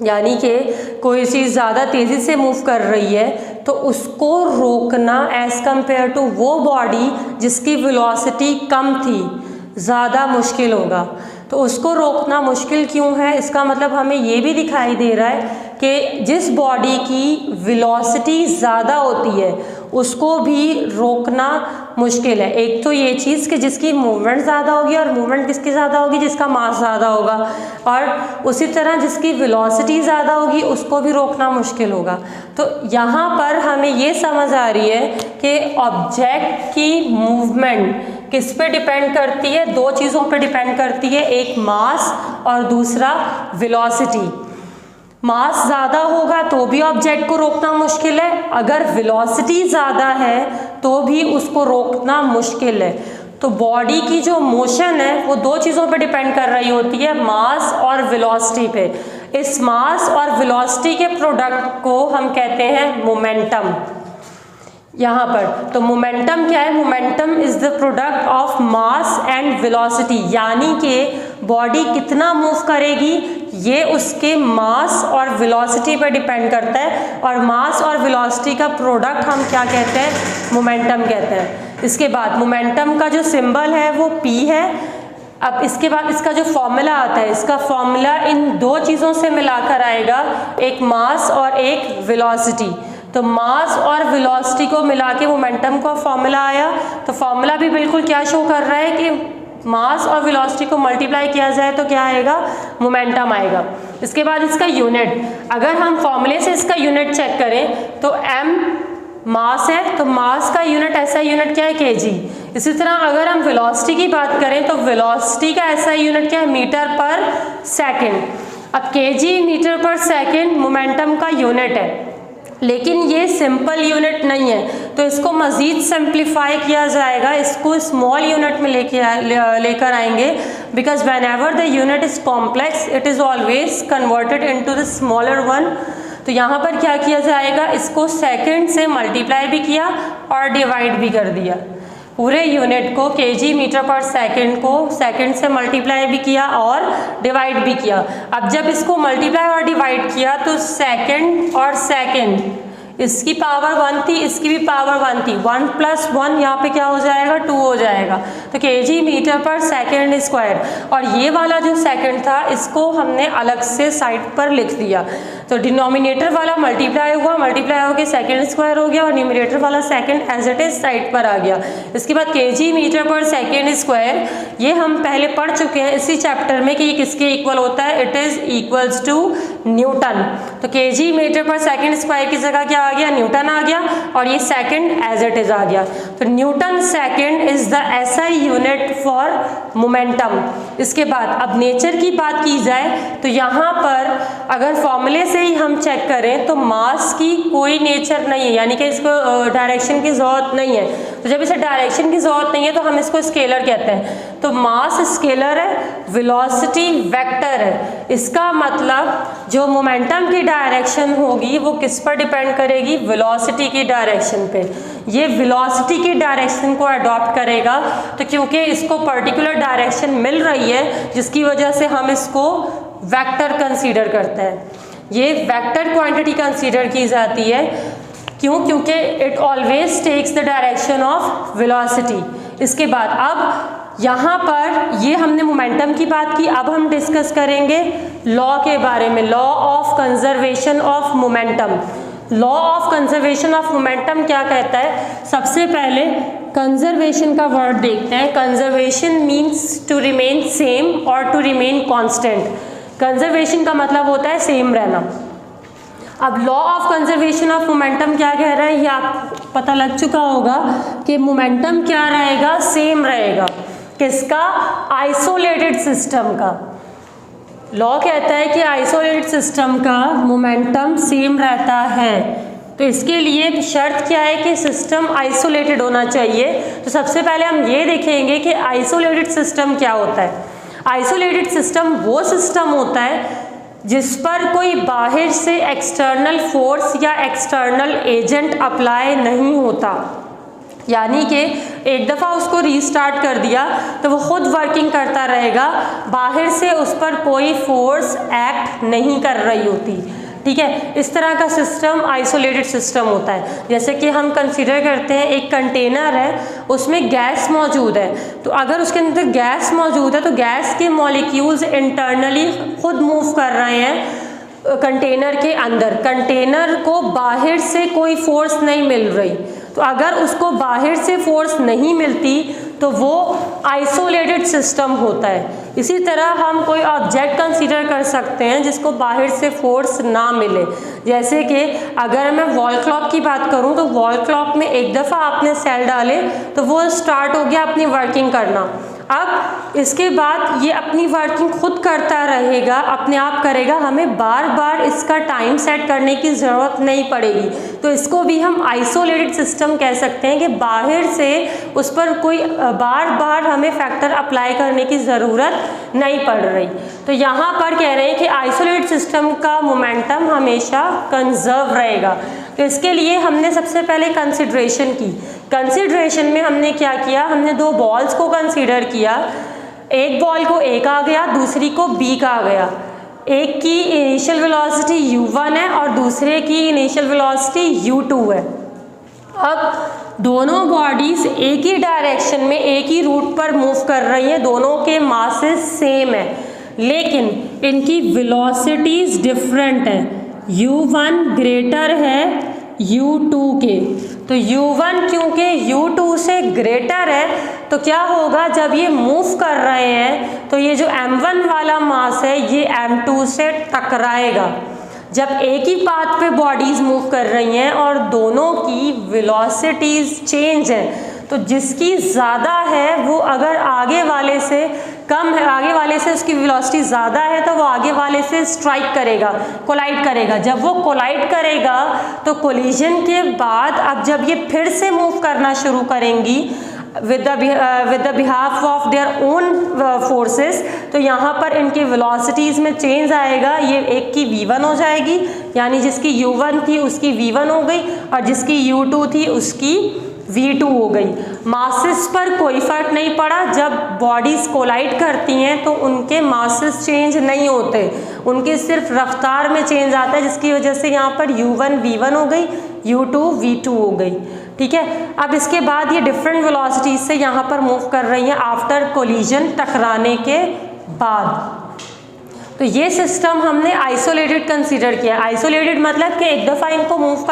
यानी कि कोई चीज़ ज़्यादा तेज़ी से मूव कर रही है, तो उसको रोकना एज़ कंपेयर टू वो बॉडी जिसकी वेलोसिटी कम थी ज़्यादा मुश्किल होगा। तो उसको रोकना मुश्किल क्यों है, इसका मतलब हमें ये भी दिखाई दे रहा है कि जिस बॉडी की वेलोसिटी ज़्यादा होती है उसको भी रोकना मुश्किल है। एक तो ये चीज़ कि जिसकी मूवमेंट ज़्यादा होगी, और मूवमेंट किसकी ज़्यादा होगी, जिसका मास ज़्यादा होगा, और उसी तरह जिसकी वेलोसिटी ज़्यादा होगी उसको भी रोकना मुश्किल होगा। तो यहाँ पर हमें ये समझ आ रही है कि ऑब्जेक्ट की मूवमेंट किस पे डिपेंड करती है, दो चीज़ों पे डिपेंड करती है, एक मास और दूसरा वेलोसिटी। मास ज़्यादा होगा तो भी ऑब्जेक्ट को रोकना मुश्किल है, अगर वेलोसिटी ज़्यादा है तो भी उसको रोकना मुश्किल है। तो बॉडी की जो मोशन है वो दो चीज़ों पे डिपेंड कर रही होती है, मास और वेलोसिटी पे। इस मास और वेलोसिटी के प्रोडक्ट को हम कहते हैं मोमेंटम। यहाँ पर तो मोमेंटम क्या है, momentum is the product of mass and velocity, यानी कि बॉडी कितना मूव करेगी ये उसके मास और वेलोसिटी पर डिपेंड करता है, और मास और वेलोसिटी का प्रोडक्ट हम क्या कहते हैं, मोमेंटम कहते हैं। इसके बाद मोमेंटम का जो सिंबल है वो P है। अब इसके बाद इसका जो फॉर्मूला आता है, इसका फॉर्मूला इन दो चीज़ों से मिलाकर आएगा, एक मास और एक वेलोसिटी। तो मास और वेलोसिटी को मिला के मोमेंटम का फॉर्मूला आया। तो फॉर्मूला भी बिल्कुल क्या शो कर रहा है कि मास और वेलोसिटी को मल्टीप्लाई किया जाए तो क्या आएगा, मोमेंटम आएगा। इसके बाद इसका यूनिट, अगर हम फॉर्मूले से इसका यूनिट चेक करें तो m मास है, तो मास का यूनिट SI यूनिट क्या है, kg। इसी तरह अगर हम वेलोसिटी की बात करें तो वेलोसिटी का SI यूनिट क्या है, मीटर पर सेकेंड। अब kg मीटर पर सेकेंड मोमेंटम का यूनिट है, लेकिन ये सिंपल यूनिट नहीं है, तो इसको मज़ीद सिंप्लीफाई किया जाएगा, इसको स्मॉल यूनिट में लेकर आएंगे, because when ever the unit is complex it is always converted into the smaller one. तो यहाँ पर क्या किया जाएगा, इसको सेकंड से मल्टीप्लाई भी किया और डिवाइड भी कर दिया। पूरे यूनिट को kg मीटर पर सेकंड को सेकंड से मल्टीप्लाई भी किया और डिवाइड भी किया। अब जब इसको मल्टीप्लाई और डिवाइड किया तो सेकंड और सेकंड इसकी पावर 1 थी, इसकी भी पावर 1 थी, 1 + 1 यहाँ पे क्या हो जाएगा, 2 हो जाएगा। तो kg मीटर पर सेकेंड स्क्वायर, और ये वाला जो सेकंड था इसको हमने अलग से साइड पर लिख दिया। तो डिनोमिनेटर वाला मल्टीप्लाई हुआ, मल्टीप्लाई होकर सेकेंड स्क्वायर हो गया, और न्यूमरेटर वाला second as it is side पर आ गया। इसके बाद kg मीटर पर सेकेंड स्क्वायर, ये हम पहले पढ़ चुके हैं इसी चैप्टर में कि ये किसके इक्वल होता है, it is equals to newton. तो kg मीटर पर सेकेंड स्क्वायर की जगह क्या आ गया, न्यूटन आ गया, और ये सेकंड एज इट इज आ गया। तो Newton second is the SI unit for momentum. इसके बाद अब नेचर की बात की जाए तो यहाँ पर अगर फॉर्मूले से ही हम चेक करें तो मास की कोई नेचर नहीं है, यानी कि इसको डायरेक्शन की जरूरत नहीं है। तो जब इसे डायरेक्शन की जरूरत नहीं है तो हम इसको स्केलर कहते हैं। तो मास स्केलर है, वेलोसिटी वेक्टर है। इसका मतलब जो मोमेंटम की डायरेक्शन होगी वो किस पर डिपेंड करेगी, वेलोसिटी की डायरेक्शन पे। ये वेलोसिटी की डायरेक्शन को अडॉप्ट करेगा, तो क्योंकि इसको पर्टिकुलर डायरेक्शन मिल रही है जिसकी वजह से हम इसको वेक्टर कंसीडर करते हैं। ये वेक्टर क्वांटिटी कंसीडर की जाती है। क्यों? क्योंकि it always takes the direction of velocity. इसके बाद अब यहाँ पर ये हमने मोमेंटम की बात की, अब हम डिस्कस करेंगे लॉ के बारे में, law of conservation of momentum. Law of conservation of momentum क्या कहता है? सबसे पहले कंजर्वेशन का वर्ड देखते हैं। Conservation means to remain same और टू रिमेन कांस्टेंट। कंजर्वेशन का मतलब होता है सेम रहना। अब law of conservation of momentum क्या कह रहा है, ये आपको पता लग चुका होगा कि मोमेंटम क्या रहेगा, सेम रहेगा। किसका? आइसोलेटेड सिस्टम का। लॉ कहता है कि आइसोलेटेड सिस्टम का मोमेंटम सेम रहता है। तो इसके लिए शर्त क्या है कि सिस्टम आइसोलेटेड होना चाहिए। तो सबसे पहले हम ये देखेंगे कि आइसोलेटेड सिस्टम क्या होता है। आइसोलेटेड सिस्टम वो सिस्टम होता है जिस पर कोई बाहर से एक्सटर्नल फोर्स या एक्सटर्नल एजेंट अप्लाई नहीं होता, यानी कि एक दफ़ा उसको रीस्टार्ट कर दिया तो वो खुद वर्किंग करता रहेगा, बाहर से उस पर कोई फोर्स एक्ट नहीं कर रही होती। ठीक है, इस तरह का सिस्टम आइसोलेटेड सिस्टम होता है। जैसे कि हम कंसीडर करते हैं एक कंटेनर है, उसमें गैस मौजूद है, तो अगर उसके अंदर गैस मौजूद है तो गैस के मॉलिक्यूल्स इंटरनली खुद मूव कर रहे हैं कंटेनर के अंदर। कंटेनर को बाहर से कोई फोर्स नहीं मिल रही, तो अगर उसको बाहर से फोर्स नहीं मिलती तो वो आइसोलेटेड सिस्टम होता है। इसी तरह हम कोई ऑब्जेक्ट कंसीडर कर सकते हैं जिसको बाहर से फोर्स ना मिले। जैसे कि अगर मैं वॉल क्लॉक की बात करूं तो वॉल क्लॉक में एक दफ़ा आपने सेल डाले तो वो स्टार्ट हो गया अपनी वर्किंग करना। अब इसके बाद ये अपनी वर्किंग खुद करता रहेगा, अपने आप करेगा, हमें बार बार इसका टाइम सेट करने की ज़रूरत नहीं पड़ेगी। तो इसको भी हम आइसोलेटेड सिस्टम कह सकते हैं कि बाहर से उस पर कोई बार बार हमें फैक्टर अप्लाई करने की ज़रूरत नहीं पड़ रही। तो यहाँ पर कह रहे हैं कि आइसोलेटेड सिस्टम का मोमेंटम हमेशा कंजर्व रहेगा। तो इसके लिए हमने सबसे पहले कंसिडरेशन की। कंसिडरेशन में हमने क्या किया, हमने दो बॉल्स को कंसीडर किया। एक बॉल को A कहा गया, दूसरी को B कहा गया। एक की इनिशियल वेलोसिटी u1 है और दूसरे की इनिशियल वेलोसिटी u2 है। अब दोनों बॉडीज एक ही डायरेक्शन में एक ही रूट पर मूव कर रही हैं, दोनों के मासेस सेम है, लेकिन इनकी वेलोसिटीज डिफरेंट है। u1 ग्रेटर है u2 के। तो u1 क्योंकि u2 से ग्रेटर है तो क्या होगा, जब ये मूव कर रहे हैं तो ये जो m1 वाला मास है ये m2 से टकराएगा। जब एक ही पाथ पे बॉडीज मूव कर रही हैं और दोनों की वेलोसिटीज चेंज हैं, तो जिसकी ज़्यादा है वो अगर आगे वाले से कम है, आगे वाले से उसकी वेलोसिटी ज़्यादा है तो वो आगे वाले से स्ट्राइक करेगा, कोलाइड करेगा। जब वो कोलाइड करेगा तो कोलिजन के बाद अब जब ये फिर से मूव करना शुरू करेंगी with the behalf of their own forces, तो यहाँ पर इनकी वेलोसिटीज़ में चेंज आएगा। ये एक की v1 हो जाएगी, यानी जिसकी u1 थी उसकी v1 हो गई और जिसकी u2 थी उसकी v2 हो गई। मासेस पर कोई फर्क नहीं पड़ा। जब बॉडीज कोलाइड करती हैं तो उनके मासेस चेंज नहीं होते, उनकी सिर्फ रफ्तार में चेंज आता है, जिसकी वजह से यहाँ पर u1 v1 हो गई, u2 v2 हो गई। ठीक है, अब इसके बाद ये डिफरेंट वेलोसिटीज से यहाँ पर मूव कर रही हैं आफ्टर कोलिजन, टकराने के बाद। तो ये सिस्टम हमने आइसोलेटेड कंसीडर किया। आइसोलेटेड मतलब कि एक दफ़ा इनको मूव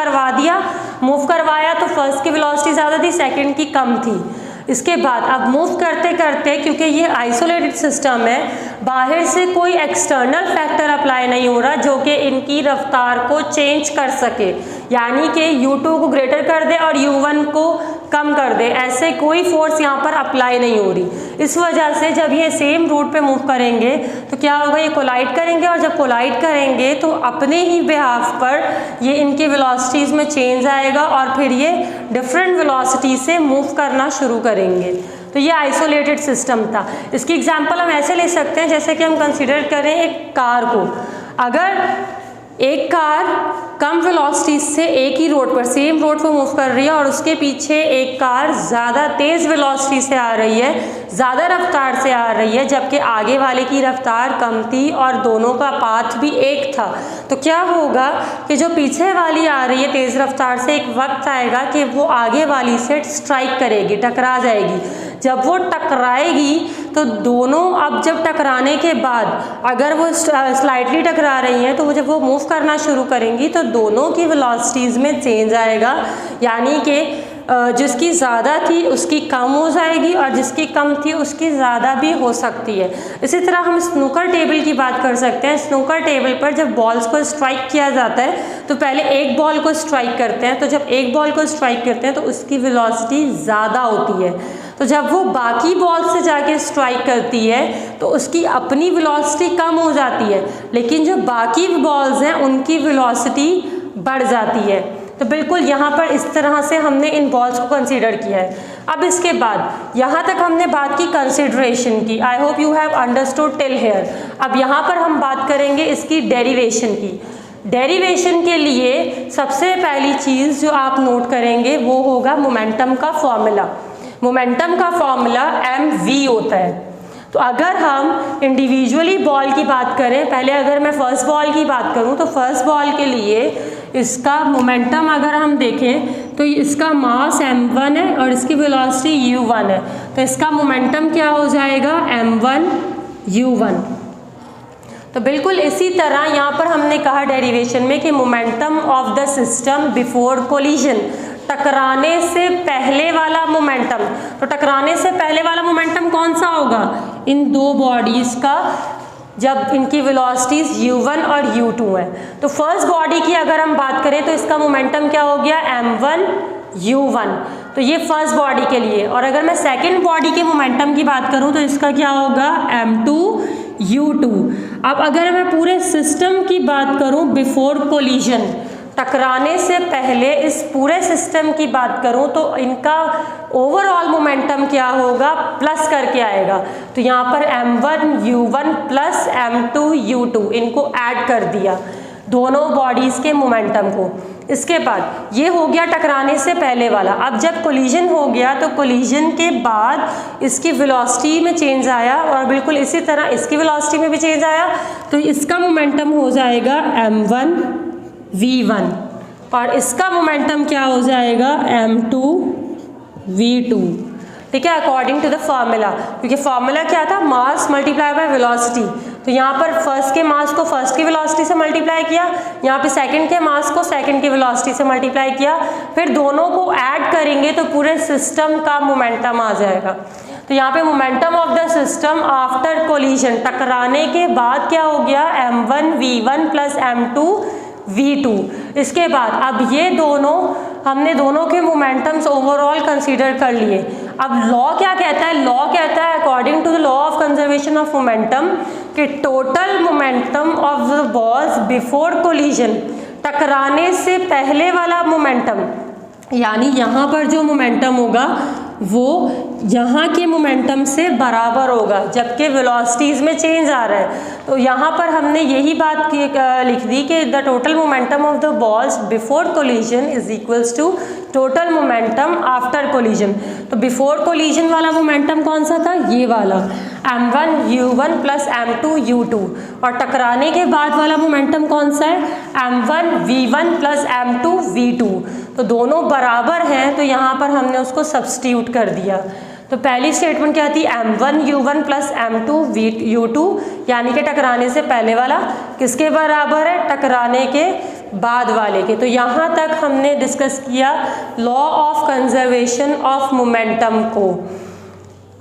करवाया तो फर्स्ट की वेलोसिटी ज़्यादा थी, सेकंड की कम थी। इसके बाद अब मूव करते करते, क्योंकि ये आइसोलेटेड सिस्टम है, बाहर से कोई एक्सटर्नल फैक्टर अप्लाई नहीं हो रहा जो कि इनकी रफ्तार को चेंज कर सके, यानी कि u2 को ग्रेटर कर दे और u1 को कम कर दे, ऐसे कोई फोर्स यहाँ पर अप्लाई नहीं हो रही। इस वजह से जब ये सेम रूट पे मूव करेंगे तो क्या होगा, ये कोलाइड करेंगे, और जब कोलाइड करेंगे तो अपने ही बिहाफ पर ये इनकी वेलोसिटीज़ में चेंज आएगा और फिर ये डिफरेंट वेलोसिटी से मूव करना शुरू करेंगे। तो ये आइसोलेटेड सिस्टम था। इसकी एग्जांपल हम ऐसे ले सकते हैं, जैसे कि हम कंसीडर करें एक कार को। अगर एक कार कम वेलोसिटी से एक ही रोड पर, सेम रोड पर मूव कर रही है और उसके पीछे एक कार ज़्यादा तेज़ वेलोसिटी से आ रही है, ज़्यादा रफ्तार से आ रही है, जबकि आगे वाले की रफ्तार कम थी और दोनों का पाथ भी एक था, तो क्या होगा कि जो पीछे वाली आ रही है तेज़ रफ्तार से, एक वक्त आएगा कि वो आगे वाली से स्ट्राइक करेगी, टकरा जाएगी। जब वो टकराएगी तो दोनों, अब जब टकराने के बाद अगर वो स्लाइटली टकरा रही हैं तो जब वो मूव करना शुरू करेंगी तो दोनों की वेलोसिटीज़ में चेंज आएगा, यानी कि जिसकी ज़्यादा थी उसकी कम हो जाएगी और जिसकी कम थी उसकी ज़्यादा भी हो सकती है। इसी तरह हम स्नूकर टेबल की बात कर सकते हैं। स्नूकर टेबल पर जब बॉल्स को स्ट्राइक किया जाता है तो पहले एक बॉल को स्ट्राइक करते हैं, तो जब एक बॉल को स्ट्राइक करते हैं तो उसकी वेलोसिटी ज़्यादा होती है, तो जब वो बाकी बॉल से जाके स्ट्राइक करती है तो उसकी अपनी वेलोसिटी कम हो जाती है, लेकिन जो बाकी बॉल्स हैं उनकी वेलोसिटी बढ़ जाती है। तो बिल्कुल यहाँ पर इस तरह से हमने इन बॉल्स को कंसीडर किया है। अब इसके बाद यहाँ तक हमने बात की कंसिडरेशन की। आई hope you have understood till here. अब यहाँ पर हम बात करेंगे इसकी डेरिवेशन की। डेरिवेशन के लिए सबसे पहली चीज़ जो आप नोट करेंगे वो होगा मोमेंटम का फॉर्मूला। मोमेंटम का फॉर्मूला mv होता है। तो अगर हम इंडिविजुअली बॉल की बात करें, पहले अगर मैं फर्स्ट बॉल की बात करूं तो फर्स्ट बॉल के लिए इसका मोमेंटम अगर हम देखें तो इसका मास m1 है और इसकी वेलोसिटी u1 है, तो इसका मोमेंटम क्या हो जाएगा, m1 u1। तो बिल्कुल इसी तरह यहाँ पर हमने कहा डेरिवेशन में कि momentum of the system before collision, टकराने से पहले वाला मोमेंटम। तो टकराने से पहले वाला मोमेंटम कौन सा होगा, इन दो बॉडीज़ का जब इनकी वेलोसिटीज़ u1 और u2 है। तो फर्स्ट बॉडी की अगर हम बात करें तो इसका मोमेंटम क्या हो गया, m1 u1। तो ये फर्स्ट बॉडी के लिए। और अगर मैं सेकंड बॉडी के मोमेंटम की बात करूं तो इसका क्या होगा, m2 u2। अब अगर मैं पूरे सिस्टम की बात करूं बिफोर कोलिजन, टकराने से पहले इस पूरे सिस्टम की बात करूं तो इनका ओवरऑल मोमेंटम क्या होगा, प्लस करके आएगा। तो यहाँ पर m1 u1 plus m2 u2 इनको ऐड कर दिया दोनों बॉडीज़ के मोमेंटम को। इसके बाद ये हो गया टकराने से पहले वाला। अब जब कोलिजन हो गया तो कोलिजन के बाद इसकी वेलोसिटी में चेंज आया और बिल्कुल इसी तरह इसकी वेलोसिटी में भी चेंज आया, तो इसका मोमेंटम हो जाएगा m1 v1 और इसका मोमेंटम क्या हो जाएगा, m2 v2। ठीक है, अकॉर्डिंग टू द फार्मूला, क्योंकि फार्मूला क्या था, मास मल्टीप्लाई बाय वेलोसिटी। तो यहाँ पर फर्स्ट के मास को फर्स्ट की वेलोसिटी से मल्टीप्लाई किया, यहाँ पे सेकंड के मास को सेकंड की वेलोसिटी से मल्टीप्लाई किया, फिर दोनों को ऐड करेंगे तो पूरे सिस्टम का मोमेंटम आ जाएगा। तो यहाँ पे momentum of the system after collision, टकराने के बाद क्या हो गया, m1 v1 plus m2 v2। इसके बाद अब ये दोनों, हमने दोनों के मोमेंटम्स ओवरऑल कंसीडर कर लिए। अब लॉ क्या कहता है, लॉ कहता है according to the law of conservation of momentum कि total momentum of the balls before collision, टकराने से पहले वाला मोमेंटम, यानी यहाँ पर जो मोमेंटम होगा वो यहाँ के मोमेंटम से बराबर होगा, जबकि वेलोसिटीज़ में चेंज आ रहा है। तो यहाँ पर हमने यही बात लिख दी कि the total momentum of the balls before collision is equals to total momentum after collision. तो बिफोर कोलिजन वाला मोमेंटम कौन सा था, ये वाला m1 u1 plus m2 u2, और टकराने के बाद वाला मोमेंटम कौन सा है, m1 v1 plus m2 v2। तो दोनों बराबर हैं, तो यहाँ पर हमने उसको सब्स्टिट्यूट कर दिया। तो पहली स्टेटमेंट क्या थी, m1 u1 plus m2 u2, यानी कि टकराने से पहले वाला किसके बराबर है, टकराने के बाद वाले के। तो यहाँ तक हमने डिस्कस किया law of conservation of momentum को।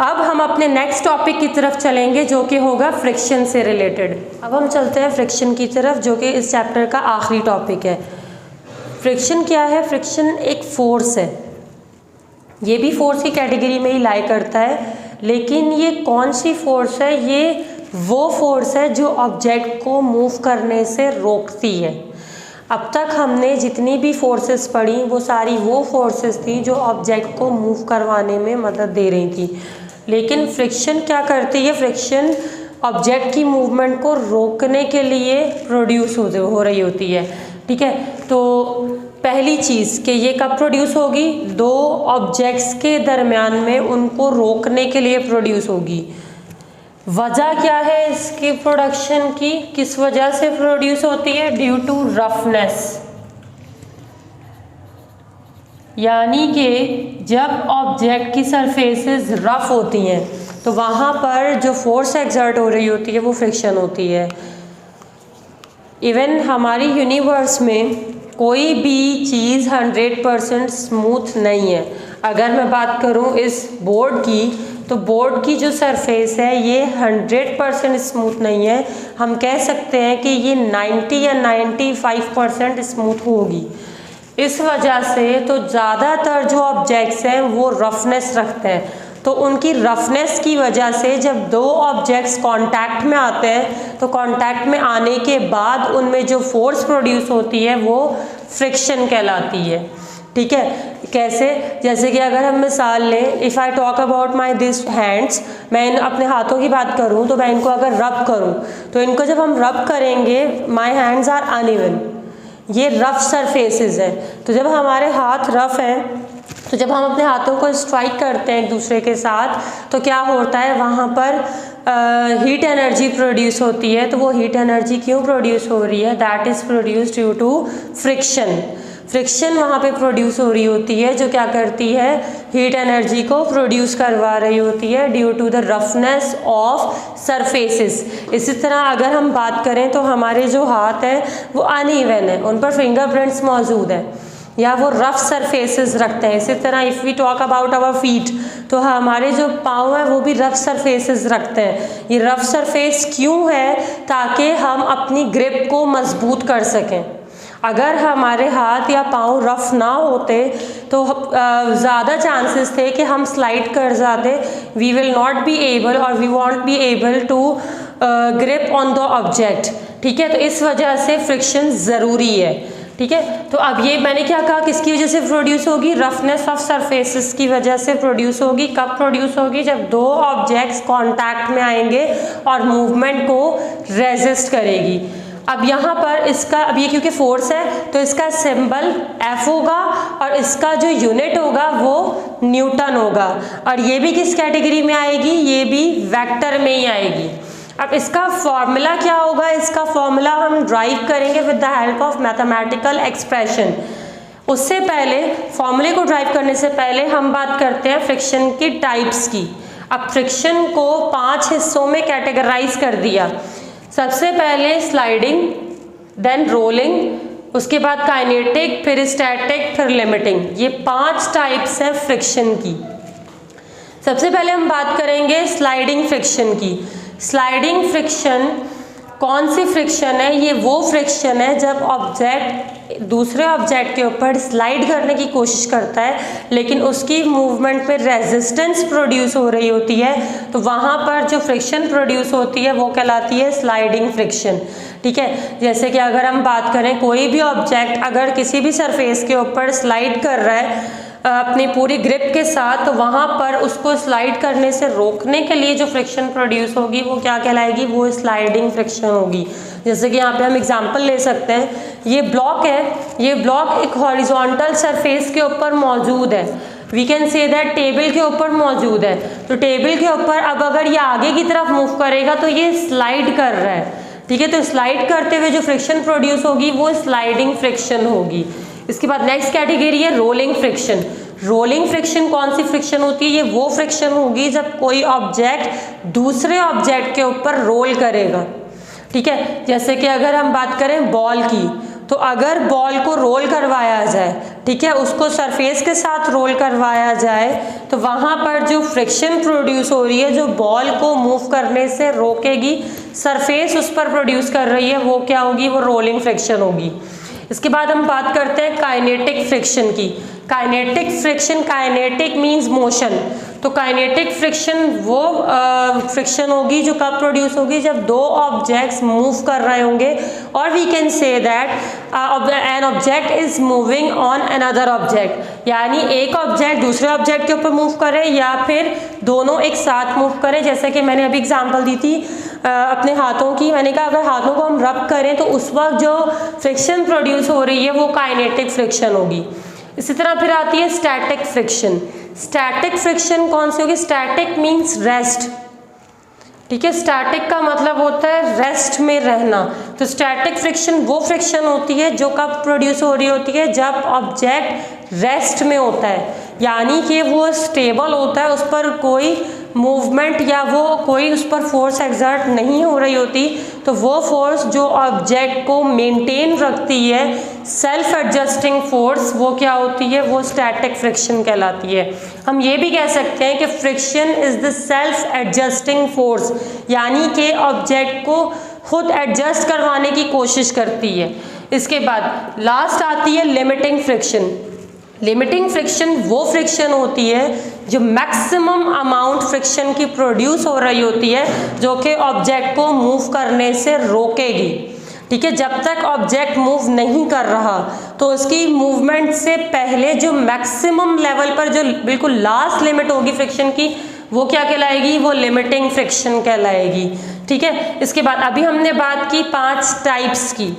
अब हम अपने नेक्स्ट टॉपिक की तरफ चलेंगे जो कि होगा फ्रिक्शन से रिलेटेड। अब हम चलते हैं फ्रिक्शन की तरफ, जो कि इस चैप्टर का आखिरी टॉपिक है। फ्रिक्शन क्या है, फ्रिक्शन एक फोर्स है, ये भी फोर्स की कैटेगरी में ही लाई करता है, लेकिन ये कौन सी फोर्स है, ये वो फोर्स है जो ऑब्जेक्ट को मूव करने से रोकती है। अब तक हमने जितनी भी फोर्सेस पढ़ी वो सारी वो फोर्सेस थी जो ऑब्जेक्ट को मूव करवाने में मदद दे रही थी, लेकिन फ्रिक्शन क्या करती है, फ्रिक्शन ऑब्जेक्ट की मूवमेंट को रोकने के लिए प्रोड्यूस हो रही होती है। ठीक है, तो पहली चीज़ कि ये कब प्रोड्यूस होगी, दो ऑब्जेक्ट्स के दरमियान में उनको रोकने के लिए प्रोड्यूस होगी। वजह क्या है इसकी प्रोडक्शन की, किस वजह से प्रोड्यूस होती है, ड्यू टू रफनेस, यानी कि जब ऑब्जेक्ट की सरफेसेस रफ होती हैं तो वहाँ पर जो फोर्स एक्सर्ट हो रही होती है वो फ्रिक्शन होती है। इवन हमारी यूनिवर्स में कोई भी चीज़ 100% स्मूथ नहीं है। अगर मैं बात करूँ इस बोर्ड की, तो बोर्ड की जो सरफेस है ये 100% स्मूथ नहीं है, हम कह सकते हैं कि ये 90 या 95% स्मूथ होगी। इस वजह से तो ज़्यादातर जो ऑब्जेक्ट्स हैं वो रफनेस रखते हैं, तो उनकी रफनेस की वजह से जब दो ऑब्जेक्ट्स कांटेक्ट में आते हैं तो कांटेक्ट में आने के बाद उनमें जो फोर्स प्रोड्यूस होती है वो फ्रिक्शन कहलाती है। ठीक है, कैसे, जैसे कि अगर हम मिसाल लें, if I talk about my this hands, मैं अपने हाथों की बात करूं तो मैं इनको अगर रब करूं तो इनको जब हम रब करेंगे, माई हैंड्स आर अनइवन, ये रफ सरफेसेस हैं। तो जब हमारे हाथ रफ हैं तो जब हम अपने हाथों को स्ट्राइक करते हैं एक दूसरे के साथ तो क्या होता है, वहाँ पर हीट एनर्जी प्रोड्यूस होती है। तो वो हीट एनर्जी क्यों प्रोड्यूस हो रही है, that is produce due to friction. Friction वहाँ पे प्रोड्यूस हो रही होती है जो क्या करती है, हीट एनर्जी को प्रोड्यूस करवा रही होती है due to the roughness of surfaces. इसी तरह अगर हम बात करें तो हमारे जो हाथ हैं वो अनइवन है, उन पर फिंगरप्रिंट्स मौजूद हैं या वो रफ सरफेसेस रखते हैं। इसी तरह if we talk about our feet, तो हमारे जो पाँव हैं वो भी रफ सरफेसेस रखते हैं। ये रफ सरफेस क्यों है, ताकि हम अपनी ग्रिप को मजबूत कर सकें। अगर हमारे हाथ या पाँव रफ ना होते तो ज़्यादा चांसेस थे कि हम स्लाइड कर जाते, we will not be able or we won't be able to grip on the object. ठीक है, तो इस वजह से फ्रिक्शन ज़रूरी है। ठीक है, तो अब ये मैंने क्या कहा, किसकी वजह से प्रोड्यूस होगी, रफनेस ऑफ सरफेसेस की वजह से प्रोड्यूस होगी। कब प्रोड्यूस होगी, जब दो ऑब्जेक्ट्स कांटेक्ट में आएंगे और मूवमेंट को रेजिस्ट करेगी। अब यहाँ पर इसका, अब ये क्योंकि फोर्स है तो इसका सिंबल F होगा और इसका जो यूनिट होगा वो न्यूटन होगा, और ये भी किस कैटेगरी में आएगी, ये भी वेक्टर में ही आएगी। अब इसका फॉर्मूला क्या होगा, इसका फॉर्मूला हम ड्राइव करेंगे with the help of mathematical expression. उससे पहले, फॉर्मूले को ड्राइव करने से पहले हम बात करते हैं फ्रिक्शन की टाइप्स की। अब फ्रिक्शन को 5 हिस्सों में कैटेगराइज कर दिया। सबसे पहले स्लाइडिंग, देन रोलिंग, उसके बाद काइनेटिक, फिर स्टैटिक, फिर लिमिटिंग। ये 5 टाइप्स हैं फ्रिक्शन की। सबसे पहले हम बात करेंगे स्लाइडिंग फ्रिक्शन की। स्लाइडिंग फ्रिक्शन कौन सी फ्रिक्शन है, ये वो फ्रिक्शन है जब ऑब्जेक्ट दूसरे ऑब्जेक्ट के ऊपर स्लाइड करने की कोशिश करता है लेकिन उसकी मूवमेंट में रेजिस्टेंस प्रोड्यूस हो रही होती है, तो वहाँ पर जो फ्रिक्शन प्रोड्यूस होती है वो कहलाती है स्लाइडिंग फ्रिक्शन। ठीक है, जैसे कि अगर हम बात करें, कोई भी ऑब्जेक्ट अगर किसी भी सरफेस के ऊपर स्लाइड कर रहा है अपनी पूरी ग्रिप के साथ, तो वहाँ पर उसको स्लाइड करने से रोकने के लिए जो फ्रिक्शन प्रोड्यूस होगी वो क्या कहलाएगी, वो स्लाइडिंग फ्रिक्शन होगी। जैसे कि यहाँ पे हम एग्जांपल ले सकते हैं, ये ब्लॉक है, ये ब्लॉक एक हॉरिजॉन्टल सरफेस के ऊपर मौजूद है, we can say that table के ऊपर मौजूद है। तो टेबल के ऊपर अब अगर ये आगे की तरफ मूव करेगा तो ये स्लाइड कर रहा है, ठीक है। तो स्लाइड करते हुए जो फ्रिक्शन प्रोड्यूस होगी वो स्लाइडिंग फ्रिक्शन होगी। इसके बाद नेक्स्ट कैटेगरी है रोलिंग फ्रिक्शन। रोलिंग फ्रिक्शन कौन सी फ्रिक्शन होती है, ये वो फ्रिक्शन होगी जब कोई ऑब्जेक्ट दूसरे ऑब्जेक्ट के ऊपर रोल करेगा, ठीक है। जैसे कि अगर हम बात करें बॉल की, तो अगर बॉल को रोल करवाया जाए, ठीक है, उसको सरफेस के साथ रोल करवाया जाए, तो वहाँ पर जो फ्रिक्शन प्रोड्यूस हो रही है, जो बॉल को मूव करने से रोकेगी, सरफेस उस पर प्रोड्यूस कर रही है, वो क्या होगी, वो रोलिंग फ्रिक्शन होगी। इसके बाद हम बात करते हैं काइनेटिक फ्रिक्शन की। Kinetic friction, kinetic means motion, तो काइनेटिक फ्रिक्शन वो फ्रिक्शन होगी जो कब प्रोड्यूस होगी, जब दो ऑब्जेक्ट्स मूव कर रहे होंगे, और we can say that an object is moving on another object, यानी एक ऑब्जेक्ट दूसरे ऑब्जेक्ट के ऊपर मूव करे या फिर दोनों एक साथ मूव करें। जैसे कि मैंने अभी एग्जांपल दी थी अपने हाथों की, मैंने कहा अगर हाथों को हम रब करें तो उस वक्त जो फ्रिक्शन प्रोड्यूस हो रही है वो काइनेटिक फ्रिक्शन होगी। इसी तरह फिर आती है स्टैटिक फ्रिक्शन। स्टैटिक फ्रिक्शन कौन सी होगी, स्टैटिक मीन्स रेस्ट, ठीक है। स्टैटिक का मतलब होता है रेस्ट में रहना। तो स्टैटिक फ्रिक्शन वो फ्रिक्शन होती है जो कब प्रोड्यूस हो रही होती है, जब ऑब्जेक्ट रेस्ट में होता है, यानी कि वो स्टेबल होता है, उस पर कोई मूवमेंट या वो कोई उस पर फोर्स एक्सर्ट नहीं हो रही होती। तो वो फोर्स जो ऑब्जेक्ट को मेंटेन रखती है, सेल्फ एडजस्टिंग फोर्स, वो क्या होती है, वो स्टैटिक फ्रिक्शन कहलाती है। हम ये भी कह सकते हैं कि friction is the self adjusting force, यानी कि ऑब्जेक्ट को खुद एडजस्ट करवाने की कोशिश करती है। इसके बाद लास्ट आती है लिमिटिंग फ्रिक्शन। लिमिटिंग फ्रिक्शन वो फ्रिक्शन होती है जो मैक्सिमम अमाउंट फ्रिक्शन की प्रोड्यूस हो रही होती है, जो कि ऑब्जेक्ट को मूव करने से रोकेगी, ठीक है। जब तक ऑब्जेक्ट मूव नहीं कर रहा तो उसकी मूवमेंट से पहले जो मैक्सिमम लेवल पर जो बिल्कुल लास्ट लिमिट होगी फ्रिक्शन की, वो क्या कहलाएगी, वो लिमिटिंग फ्रिक्शन कहलाएगी, ठीक है। इसके बाद अभी हमने बात की 5 टाइप्स की,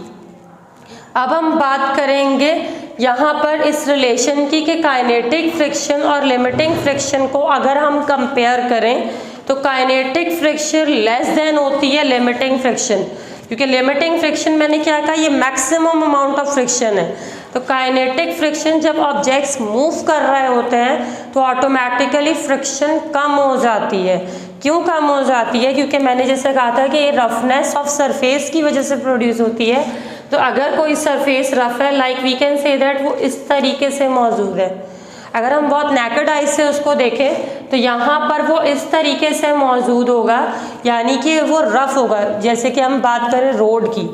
अब हम बात करेंगे यहाँ पर इस रिलेशन की कि काइनेटिक फ्रिक्शन और लिमिटिंग फ्रिक्शन को अगर हम कंपेयर करें तो काइनेटिक फ्रिक्शन लेस देन होती है लिमिटिंग फ्रिक्शन, क्योंकि लिमिटिंग फ्रिक्शन मैंने क्या कहा, ये मैक्सिमम अमाउंट ऑफ फ्रिक्शन है। तो काइनेटिक फ्रिक्शन जब ऑब्जेक्ट्स मूव कर रहे होते हैं तो ऑटोमेटिकली फ्रिक्शन कम हो जाती है। क्यों कम हो जाती है, क्योंकि मैंने जैसे कहा था कि ये रफनेस ऑफ सरफेस की वजह से प्रोड्यूस होती है। तो अगर कोई सरफेस रफ है, like we can say that वो इस तरीके से मौजूद है, अगर हम बहुत नेकेड आई से उसको देखें तो यहाँ पर वो इस तरीके से मौजूद होगा, यानी कि वो रफ होगा। जैसे कि हम बात करें रोड की,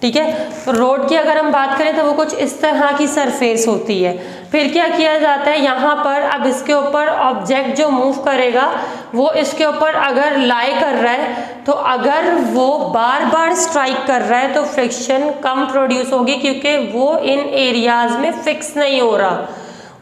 ठीक है, तो रोड की अगर हम बात करें तो वो कुछ इस तरह की सरफेस होती है। फिर क्या किया जाता है, यहाँ पर अब इसके ऊपर ऑब्जेक्ट जो मूव करेगा वो इसके ऊपर अगर लाई कर रहा है, तो अगर वो बार बार स्ट्राइक कर रहा है तो फ्रिक्शन कम प्रोड्यूस होगी, क्योंकि वो इन एरियाज में फिक्स नहीं हो रहा,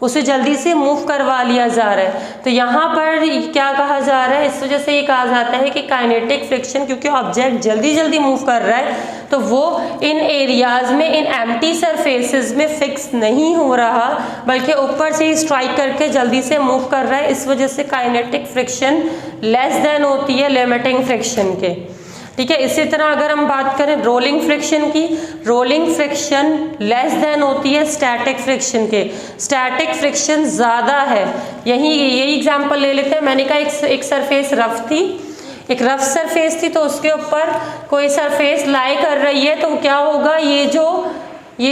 उसे जल्दी से मूव करवा लिया जा रहा है। तो यहाँ पर क्या कहा जा रहा है, इस वजह से ये कहा जाता है कि काइनेटिक फ्रिक्शन, क्योंकि ऑब्जेक्ट जल्दी जल्दी मूव कर रहा है तो वो इन एरियाज में, इन एम्प्टी सरफेसेस में फिक्स नहीं हो रहा, बल्कि ऊपर से ही स्ट्राइक करके जल्दी से मूव कर रहा है। इस वजह से काइनेटिक फ्रिक्शन लेस देन होती है लिमिटिंग फ्रिक्शन के, ठीक है। इसी तरह अगर हम बात करें रोलिंग फ्रिक्शन की, रोलिंग फ्रिक्शन लेस देन होती है स्टैटिक फ्रिक्शन के। स्टैटिक फ्रिक्शन ज़्यादा है। यही एग्जांपल ले लेते हैं। मैंने कहा एक सरफेस रफ थी, एक रफ सरफेस थी, तो उसके ऊपर कोई सरफेस लाई कर रही है, तो क्या होगा, ये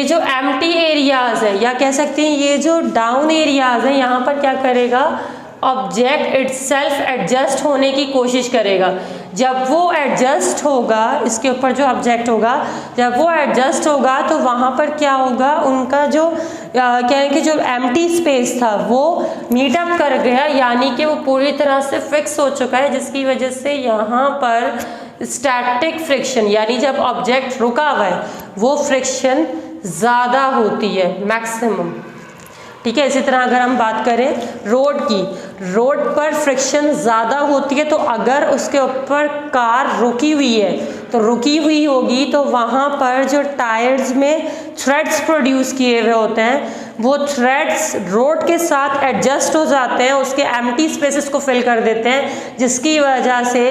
जो एम्प्टी एरियाज है, या कह सकते हैं ये जो डाउन एरियाज है, यहाँ पर क्या करेगा, ऑब्जेक्ट इटसेल्फ एडजस्ट होने की कोशिश करेगा। जब वो एडजस्ट होगा, इसके ऊपर जो ऑब्जेक्ट होगा, जब वो एडजस्ट होगा तो वहाँ पर क्या होगा, उनका जो क्या है कि जो एम्प्टी स्पेस था वो मीटअप कर गया, यानी कि वो पूरी तरह से फिक्स हो चुका है, जिसकी वजह से यहाँ पर स्टैटिक फ्रिक्शन, यानी जब ऑब्जेक्ट रुका हुआ है वो फ्रिक्शन ज़्यादा होती है, मैक्सिमम, ठीक है। इसी तरह अगर हम बात करें रोड की, रोड पर फ्रिक्शन ज़्यादा होती है, तो अगर उसके ऊपर कार रुकी हुई है तो रुकी हुई होगी तो वहाँ पर जो टायर्स में थ्रेड्स प्रोड्यूस किए हुए होते हैं वो थ्रेड्स रोड के साथ एडजस्ट हो जाते हैं, उसके एम्प्टी स्पेसेस को फिल कर देते हैं, जिसकी वजह से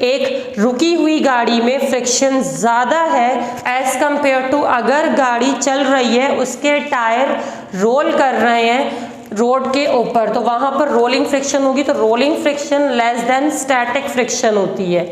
एक रुकी हुई गाड़ी में फ्रिक्शन ज़्यादा है एज़ कम्पेयर टू अगर गाड़ी चल रही है, उसके टायर रोल कर रहे हैं रोड के ऊपर, तो वहाँ पर रोलिंग फ्रिक्शन होगी। तो rolling friction less than static friction होती है,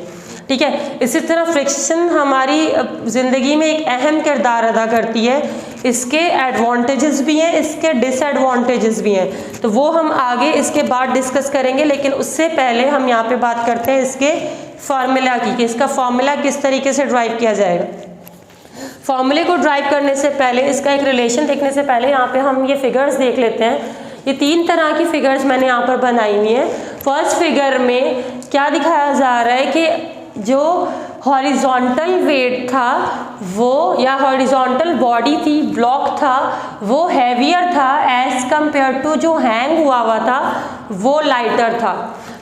ठीक है। इसी तरह फ्रिक्शन हमारी ज़िंदगी में एक अहम किरदार अदा करती है। इसके एडवांटेजेस भी हैं, इसके डिसएडवांटेजेस भी हैं, तो वो हम आगे इसके बाद डिस्कस करेंगे। लेकिन उससे पहले हम यहाँ पे बात करते हैं इसके फार्मूला की, कि इसका फार्मूला किस तरीके से ड्राइव किया जाएगा। फार्मूले को ड्राइव करने से पहले, इसका एक रिलेशन देखने से पहले यहाँ पे हम ये फिगर्स देख लेते हैं। ये 3 तरह की फिगर्स मैंने यहाँ पर बनाई हुई हैं। फर्स्ट फिगर में क्या दिखाया जा रहा है कि जो हॉरिजॉन्टल वेट था वो, या हॉरिजॉन्टल बॉडी थी, ब्लॉक था, वो हैवियर था एज कंपेयर टू जो हैंग हुआ हुआ था वो लाइटर था।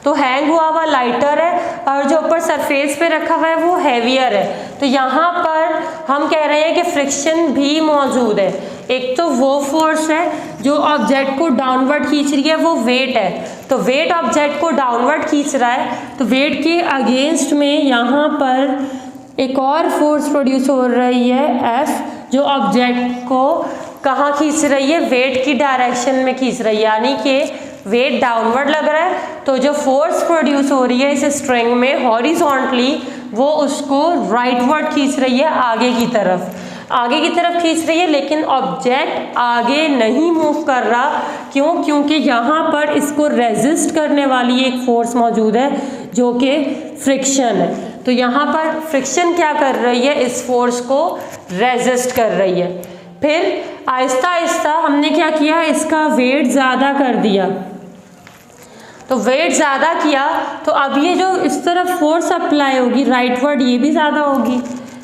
तो हैंग हुआ हुआ लाइटर है और जो ऊपर सरफेस पे रखा हुआ है वो हैवियर है। तो यहाँ पर हम कह रहे हैं कि फ्रिक्शन भी मौजूद है। एक तो वो फोर्स है जो ऑब्जेक्ट को डाउनवर्ड खींच रही है, वो वेट है। तो वेट ऑब्जेक्ट को डाउनवर्ड खींच रहा है, तो वेट के अगेंस्ट में यहाँ पर एक और फोर्स प्रोड्यूस हो रही है F, जो ऑब्जेक्ट को कहाँ खींच रही है, वेट की डायरेक्शन में खींच रही है। यानी कि वेट डाउनवर्ड लग रहा है तो जो फोर्स प्रोड्यूस हो रही है इस स्ट्रिंग में हॉरिजॉन्टली, वो उसको राइटवर्ड खींच रही है, आगे की तरफ खींच रही है। लेकिन ऑब्जेक्ट आगे नहीं मूव कर रहा, क्यों? क्योंकि यहाँ पर इसको रेजिस्ट करने वाली एक फोर्स मौजूद है जो कि फ्रिक्शन है। तो यहाँ पर फ्रिक्शन क्या कर रही है, इस फोर्स को रेजिस्ट कर रही है। फिर आहिस्ता आहिस्ता हमने क्या किया, इसका वेट ज़्यादा कर दिया। तो वेट ज़्यादा किया तो अब ये जो इस तरफ फोर्स अप्लाई होगी राइटवर्ड, ये भी ज़्यादा होगी।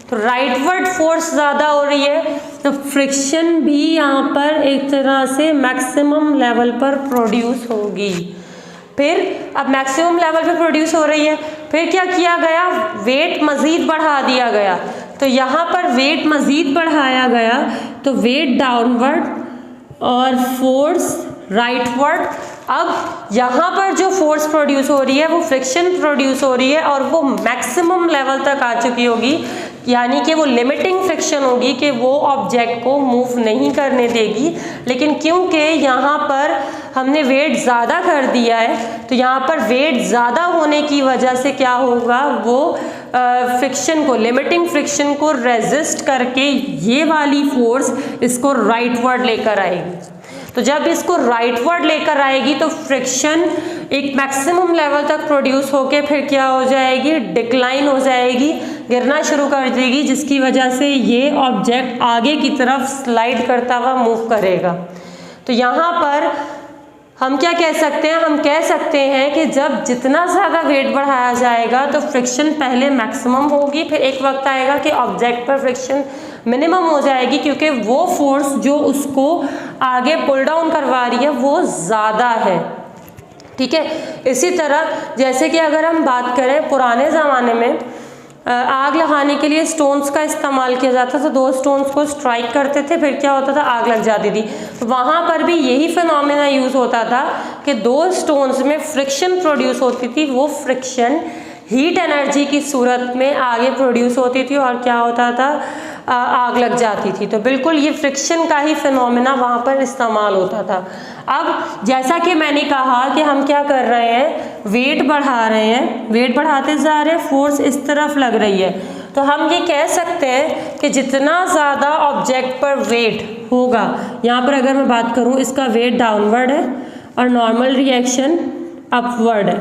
तो राइटवर्ड फोर्स ज़्यादा हो रही है तो फ्रिक्शन भी यहाँ पर एक तरह से मैक्सिमम लेवल पर प्रोड्यूस होगी। फिर अब मैक्सिमम लेवल पे प्रोड्यूस हो रही है, फिर क्या किया गया, वेट मज़ीद बढ़ा दिया गया। तो यहाँ पर वेट मज़ीद बढ़ाया गया तो वेट डाउनवर्ड और फोर्स राइटवर्ड। अब यहाँ पर जो फोर्स प्रोड्यूस हो रही है वो फ्रिक्शन प्रोड्यूस हो रही है और वो मैक्सिमम लेवल तक आ चुकी होगी, यानी कि वो लिमिटिंग फ्रिक्शन होगी कि वो ऑब्जेक्ट को मूव नहीं करने देगी। लेकिन क्योंकि यहाँ पर हमने वेट ज़्यादा कर दिया है तो यहाँ पर वेट ज़्यादा होने की वजह से क्या होगा, वो फ्रिक्शन को, लिमिटिंग फ्रिक्शन को रेजिस्ट करके ये वाली फोर्स इसको राइटवर्ड लेकर आएगी। तो जब इसको राइटवर्ड लेकर आएगी तो फ्रिक्शन एक मैक्सिमम लेवल तक प्रोड्यूस होके फिर क्या हो जाएगी, डिक्लाइन हो जाएगी, गिरना शुरू कर देगी, जिसकी वजह से ये ऑब्जेक्ट आगे की तरफ स्लाइड करता हुआ मूव करेगा। तो यहाँ पर हम क्या कह सकते हैं, हम कह सकते हैं कि जब जितना ज़्यादा वेट बढ़ाया जाएगा तो फ्रिक्शन पहले मैक्सिमम होगी, फिर एक वक्त आएगा कि ऑब्जेक्ट पर फ्रिक्शन मिनिमम हो जाएगी, क्योंकि वो फोर्स जो उसको आगे पुल डाउन करवा रही है वो ज़्यादा है। ठीक है। इसी तरह जैसे कि अगर हम बात करें पुराने ज़माने में आग लगाने के लिए स्टोन्स का इस्तेमाल किया जाता था। 2 स्टोन्स को स्ट्राइक करते थे, फिर क्या होता था, आग लग जाती थी। तो वहाँ पर भी यही फिनोमेना यूज़ होता था कि 2 स्टोन्स में फ्रिक्शन प्रोड्यूस होती थी, वो फ्रिक्शन हीट एनर्जी की सूरत में आगे प्रोड्यूस होती थी और क्या होता था, आग लग जाती थी। तो बिल्कुल ये फ्रिक्शन का ही फिनोमेना वहाँ पर इस्तेमाल होता था। अब जैसा कि मैंने कहा कि हम क्या कर रहे हैं, वेट बढ़ा रहे हैं, वेट बढ़ाते जा रहे हैं, फोर्स इस तरफ लग रही है। तो हम ये कह सकते हैं कि जितना ज़्यादा ऑब्जेक्ट पर वेट होगा, यहाँ पर अगर मैं बात करूँ इसका वेट डाउनवर्ड है और नॉर्मल रिएक्शन अपवर्ड है,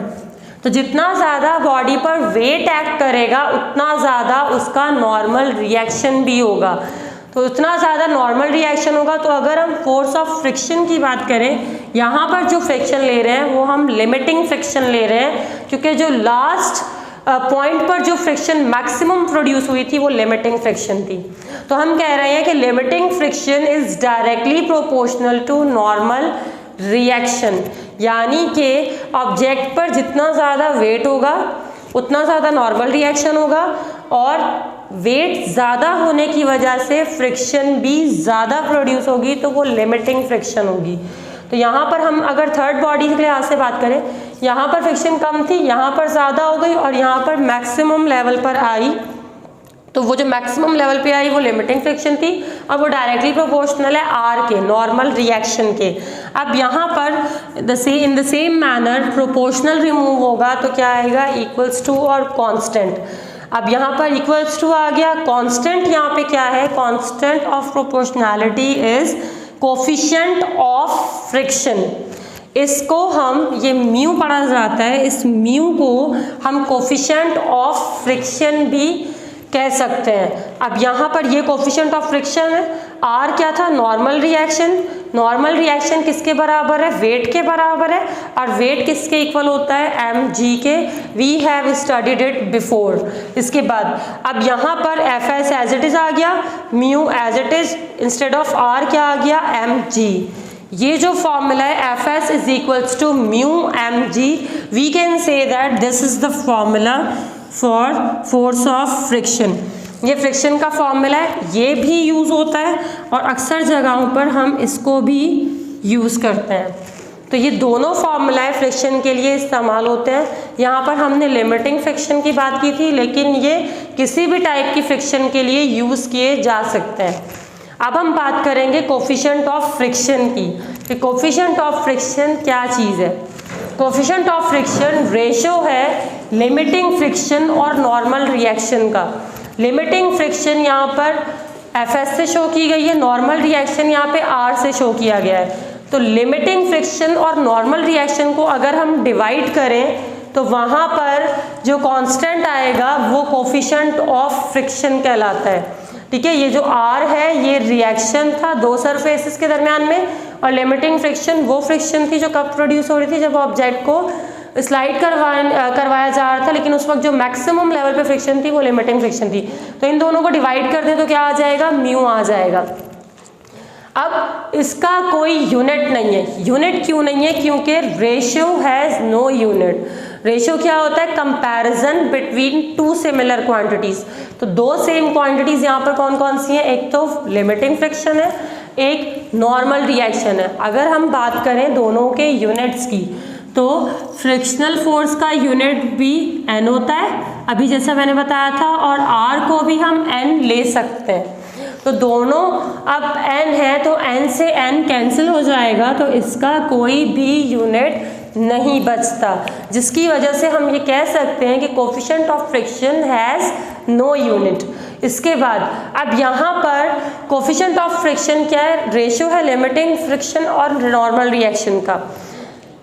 तो जितना ज़्यादा बॉडी पर वेट एक्ट करेगा उतना ज़्यादा उसका नॉर्मल रिएक्शन भी होगा। तो उतना ज़्यादा नॉर्मल रिएक्शन होगा। तो अगर हम फोर्स ऑफ फ्रिक्शन की बात करें, यहाँ पर जो फ्रिक्शन ले रहे हैं वो हम लिमिटिंग फ्रिक्शन ले रहे हैं, क्योंकि जो लास्ट पॉइंट पर जो फ्रिक्शन मैक्सिमम प्रोड्यूस हुई थी वो लिमिटिंग फ्रिक्शन थी। तो हम कह रहे हैं कि limiting friction is directly proportional to normal reaction, यानी कि ऑब्जेक्ट पर जितना ज़्यादा वेट होगा उतना ज़्यादा नॉर्मल रिएक्शन होगा, और वेट ज़्यादा होने की वजह से फ्रिक्शन भी ज़्यादा प्रोड्यूस होगी, तो वो लिमिटिंग फ्रिक्शन होगी। तो यहाँ पर हम अगर थर्ड बॉडी के लिहाज से बात करें, यहाँ पर फ्रिक्शन कम थी, यहाँ पर ज़्यादा हो गई और यहाँ पर मैक्सिमम लेवल पर आई, तो वो जो मैक्सिमम लेवल पे आई वो लिमिटिंग फ्रिक्शन थी, अब वो डायरेक्टली प्रोपोर्शनल है आर के, नॉर्मल रिएक्शन के। अब यहाँ पर in the same manner proportional remove होगा तो क्या आएगा, इक्वल्स टू और कांस्टेंट। अब यहाँ पर इक्वल्स टू आ गया, कांस्टेंट यहाँ पे क्या है, constant of proportionality is coefficient of friction. इसको हम, ये म्यू पढ़ा जाता है, इस म्यू को हम कोफिशिएंट ऑफ फ्रिक्शन भी कह सकते हैं। अब यहाँ पर ये कोफिशिएंट ऑफ फ्रिक्शन है, आर क्या था, नॉर्मल रिएक्शन। नॉर्मल रिएक्शन किसके बराबर है, वेट के बराबर है, और वेट किसके इक्वल होता है, एम जी के। We have studied it before. इसके बाद अब यहाँ पर F S as it is आ गया, mu as it is, instead of R क्या आ गया, एम जी। ये जो फॉर्मूला है F S is equals to mu M G, we can say that this is the formula for force of friction. ये friction का formula है, ये भी यूज़ होता है और अक्सर जगहों पर हम इसको भी यूज़ करते हैं। तो ये दोनों फार्मूलाएं फ्रिक्शन के लिए इस्तेमाल होते हैं। यहाँ पर हमने लिमिटिंग फ्रिक्शन की बात की थी, लेकिन ये किसी भी टाइप की फ्रिक्शन के लिए यूज़ किए जा सकते हैं। अब हम बात करेंगे कोफिशिएंट ऑफ फ्रिक्शन की, कि कोफिशिएंट ऑफ फ्रिक्शन क्या चीज़ है। कोफिशिएंट ऑफ फ्रिक्शन रेशो है लिमिटिंग फ्रिक्शन और नॉर्मल रिएक्शन का। लिमिटिंग फ्रिक्शन यहाँ पर एफ एस से शो की गई है, नॉर्मल रिएक्शन यहाँ पे आर से शो किया गया है। तो लिमिटिंग फ्रिक्शन और नॉर्मल रिएक्शन को अगर हम डिवाइड करें तो वहाँ पर जो कांस्टेंट आएगा वो कोफिशिएंट ऑफ फ्रिक्शन कहलाता है। ठीक है, ये जो आर है ये रिएक्शन था दो सरफेसेस के दरमियान में, और लिमिटिंग फ्रिक्शन वो फ्रिक्शन थी जो कब प्रोड्यूस हो रही थी, जब ऑब्जेक्ट को स्लाइड करवाया जा रहा था, लेकिन उस वक्त जो मैक्सिमम लेवल पे फ्रिक्शन थी वो लिमिटिंग फ्रिक्शन थी। तो इन दोनों को डिवाइड कर दें तो क्या आ जाएगा, म्यू आ जाएगा। अब इसका कोई यूनिट नहीं है। यूनिट क्यों नहीं है, क्योंकि ratio has no unit. Ratio क्या होता है, comparison between two similar quantities. तो दो सेम क्वांटिटीज यहाँ पर कौन कौन सी हैं, एक तो लिमिटिंग फ्रिक्शन है, एक नॉर्मल रिएक्शन है। अगर हम बात करें दोनों के यूनिट्स की तो फ्रिक्शनल फोर्स का यूनिट भी एन होता है, अभी जैसा मैंने बताया था, और आर को भी हम एन ले सकते हैं। तो दोनों अब n है तो n से n कैंसिल हो जाएगा, तो इसका कोई भी यूनिट नहीं बचता, जिसकी वजह से हम ये कह सकते हैं कि coefficient of friction has no unit. इसके बाद अब यहाँ पर कोफिशिएंट ऑफ फ्रिक्शन क्या है, रेशियो है लिमिटिंग फ्रिक्शन और नॉर्मल रिएक्शन का।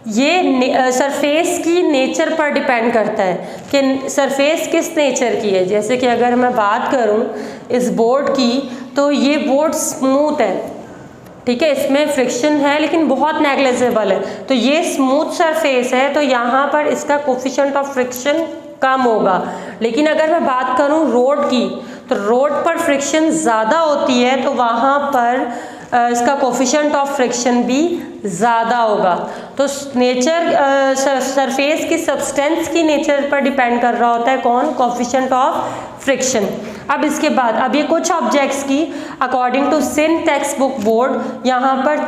ये सरफेस की नेचर पर डिपेंड करता है कि सरफेस किस नेचर की है। जैसे कि अगर मैं बात करूं इस बोर्ड की, तो ये बोर्ड स्मूथ है, ठीक है, इसमें फ्रिक्शन है लेकिन बहुत नेग्लिजिबल है, तो ये स्मूथ सरफेस है, तो यहाँ पर इसका कोफिशिएंट ऑफ फ्रिक्शन कम होगा। लेकिन अगर मैं बात करूं रोड की, तो रोड पर फ्रिक्शन ज़्यादा होती है, तो वहाँ पर इसका कोफिशिएंट ऑफ फ्रिक्शन भी ज़्यादा होगा। तो नेचर सरफेस की सब्सटेंस की नेचर पर डिपेंड कर रहा होता है कौन, कोफिशिएंट ऑफ फ्रिक्शन। अब इसके बाद अब ये कुछ ऑब्जेक्ट्स की according to Sindh text book board, यहाँ पर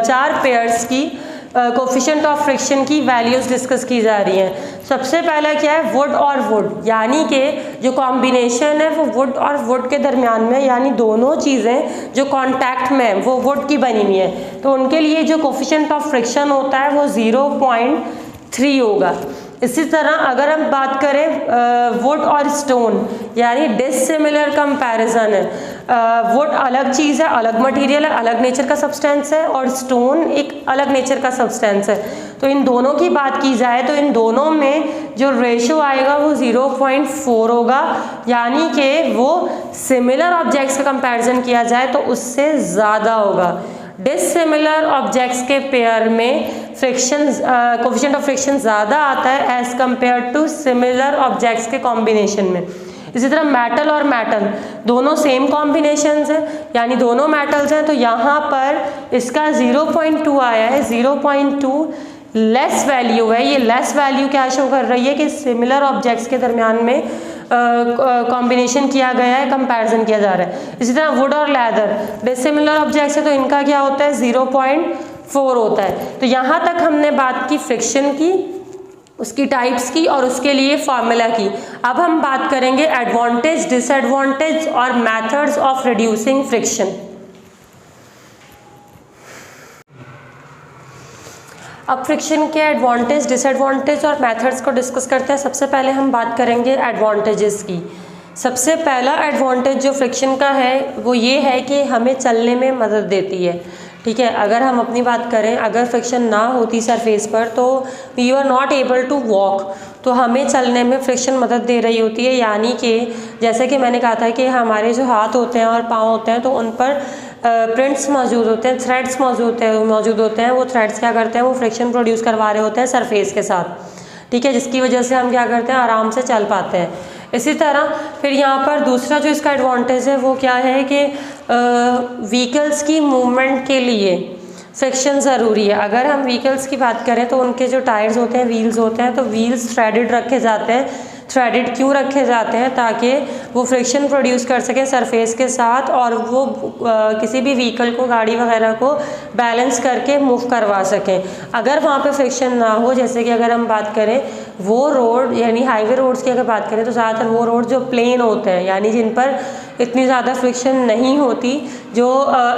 चार पेयर्स की कोफिशिएंट ऑफ फ्रिक्शन की वैल्यूज़ डिस्कस की जा रही हैं। सबसे पहला क्या है, वुड और वुड, यानी कि जो कॉम्बिनेशन है वो वुड और वुड के दरमियान में, यानी दोनों चीज़ें जो कांटेक्ट में है वो वुड की बनी हुई है, तो उनके लिए जो कोफिशिएंट ऑफ फ्रिक्शन होता है वो 0.3 होगा। इसी तरह अगर हम बात करें वुड और स्टोन, यानी डिसिमिलर कंपैरिजन है। वुड अलग चीज़ है, अलग मटेरियल है, अलग नेचर का सब्सटेंस है, और स्टोन एक अलग नेचर का सब्सटेंस है। तो इन दोनों की बात की जाए तो इन दोनों में जो रेशियो आएगा वो 0.4 होगा, यानी कि वो सिमिलर ऑब्जेक्ट्स का कंपैरिजन किया जाए तो उससे ज़्यादा होगा। डिसिमिलर ऑब्जेक्ट्स के पेयर में फ्रिक्शन कोफिशिएंट ऑफ फ्रिक्शन ज़्यादा आता है as compare to similar objects के कॉम्बिनेशन में। इसी तरह मेटल और मेटल दोनों सेम कॉम्बिनेशंस हैं, यानी दोनों मेटल्स हैं, तो यहाँ पर इसका 0.2 आया है। 0.2 लेस वैल्यू है। ये लेस वैल्यू क्या शो कर रही है कि सिमिलर ऑब्जेक्ट्स के दरमियान में कॉम्बिनेशन किया गया है, कंपैरिजन किया जा रहा है। इसी तरह वुड और लेदर डिसिमिलर ऑब्जेक्ट्स है, तो इनका क्या होता है 0.4 होता है। तो यहाँ तक हमने बात की फ्रिक्शन की, उसकी टाइप्स की और उसके लिए फार्मूला की। अब हम बात करेंगे एडवांटेज, डिसएडवांटेज और मेथड्स ऑफ रिड्यूसिंग फ्रिक्शन। अब फ्रिक्शन के एडवांटेज, डिसएडवांटेज और मेथड्स को डिस्कस करते हैं। सबसे पहले हम बात करेंगे एडवांटेजेस की। सबसे पहला एडवांटेज जो फ्रिक्शन का है वो ये है कि हमें चलने में मदद देती है। ठीक है, अगर हम अपनी बात करें, अगर फ्रिक्शन ना होती सरफेस पर तो we are not able to walk, तो हमें चलने में फ्रिक्शन मदद दे रही होती है। यानी कि जैसे कि मैंने कहा था कि हमारे जो हाथ होते हैं और पाँव होते हैं तो उन पर प्रिंट्स मौजूद होते हैं, थ्रेड्स मौजूद होते हैं। वो थ्रेड्स क्या करते हैं, वो फ्रिक्शन प्रोड्यूस करवा रहे होते हैं सरफेस के साथ। ठीक है, जिसकी वजह से हम क्या करते हैं, आराम से चल पाते हैं। इसी तरह फिर यहाँ पर दूसरा जो इसका एडवांटेज है वो क्या है कि व्हीकल्स की मूवमेंट के लिए फ्रिक्शन ज़रूरी है। अगर हम व्हीकल्स की बात करें तो उनके जो टायर्स होते हैं, व्हील्स होते हैं, तो व्हील्स थ्रेडेड रखे जाते हैं। थ्रेडेड क्यों रखे जाते हैं, ताकि वो फ्रिक्शन प्रोड्यूस कर सकें सरफेस के साथ और वो किसी भी व्हीकल को, गाड़ी वगैरह को बैलेंस करके मूव करवा सकें। अगर वहाँ पे फ्रिक्शन ना हो, जैसे कि अगर हम बात करें वो रोड, यानी हाईवे रोड्स की अगर बात करें तो ज़्यादातर वो रोड जो प्लेन होते हैं, यानी जिन पर इतनी ज़्यादा फ्रिक्शन नहीं होती, जो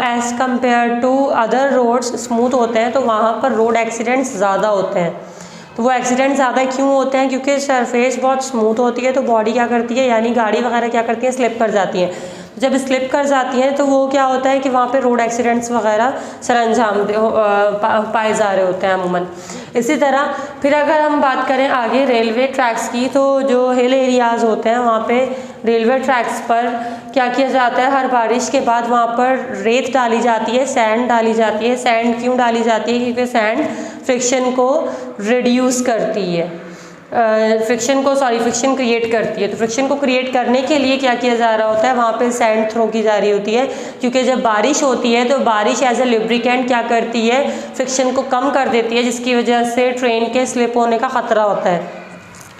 as compare to other roads smooth होते हैं, तो वहाँ पर रोड एक्सीडेंट्स ज़्यादा होते हैं। तो वो एक्सीडेंट ज़्यादा क्यों होते हैं, क्योंकि सरफेस बहुत स्मूथ होती है, तो बॉडी क्या करती है, यानी गाड़ी वगैरह क्या करती है, स्लिप कर जाती हैं। जब स्लिप कर जाती हैं तो वो क्या होता है कि वहाँ पे रोड एक्सीडेंट्स वगैरह सरअंजाम पाए जा रहे होते हैं अमूमन। इसी तरह फिर अगर हम बात करें आगे रेलवे ट्रैक्स की, तो जो हिल एरियाज़ होते हैं वहाँ पे रेलवे ट्रैक्स पर क्या किया जाता है, हर बारिश के बाद वहाँ पर रेत डाली जाती है, सैंड डाली जाती है। सैंड क्यों डाली जाती है, क्योंकि सैंड फ्रिक्शन को रिड्यूस करती है, फ्रिक्शन क्रिएट करती है। तो फ्रिक्शन को क्रिएट करने के लिए क्या किया जा रहा होता है, वहाँ पे सैंड थ्रो की जा रही होती है, क्योंकि जब बारिश होती है तो बारिश एज ए लुब्रिकेंट क्या करती है, फ्रिक्शन को कम कर देती है, जिसकी वजह से ट्रेन के स्लिप होने का ख़तरा होता है।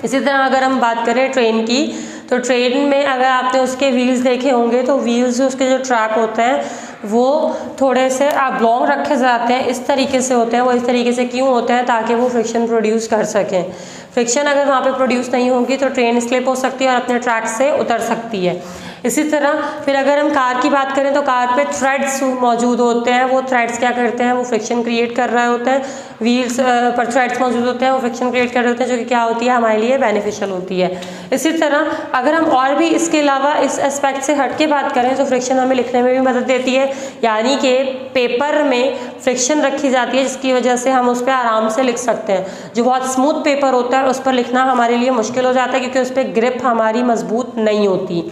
इसी तरह अगर हम बात करें ट्रेन की, तो ट्रेन में अगर आपने उसके व्हील्स देखे होंगे तो व्हील्स उसके जो ट्रैक होते हैं वो थोड़े से लॉन्ग रखे जाते हैं, इस तरीके से होते हैं। वो इस तरीके से क्यों होते हैं, ताकि वो फ्रिक्शन प्रोड्यूस कर सकें। फ्रिक्शन अगर वहाँ पे प्रोड्यूस नहीं होगी तो ट्रेन स्लिप हो सकती है और अपने ट्रैक से उतर सकती है। इसी तरह फिर अगर हम कार की बात करें तो कार पे थ्रेड्स मौजूद होते हैं। वो थ्रेड्स क्या करते हैं, वो फ्रिक्शन क्रिएट कर रहे होते हैं। व्हील्स पर थ्रेड्स मौजूद होते हैं, वो फ्रिक्शन क्रिएट कर रहे होते हैं, जो कि क्या होती है, हमारे लिए बेनिफिशियल होती है। इसी तरह अगर हम और भी इसके अलावा इस एस्पेक्ट से हट के बात करें तो फ्रिक्शन हमें लिखने में भी मदद देती है, यानी कि पेपर में फ्रिक्शन रखी जाती है, जिसकी वजह से हम उस पर आराम से लिख सकते हैं। जो बहुत स्मूथ पेपर होता है उस पर लिखना हमारे लिए मुश्किल हो जाता है, क्योंकि उस पर ग्रिप हमारी मजबूत नहीं होती।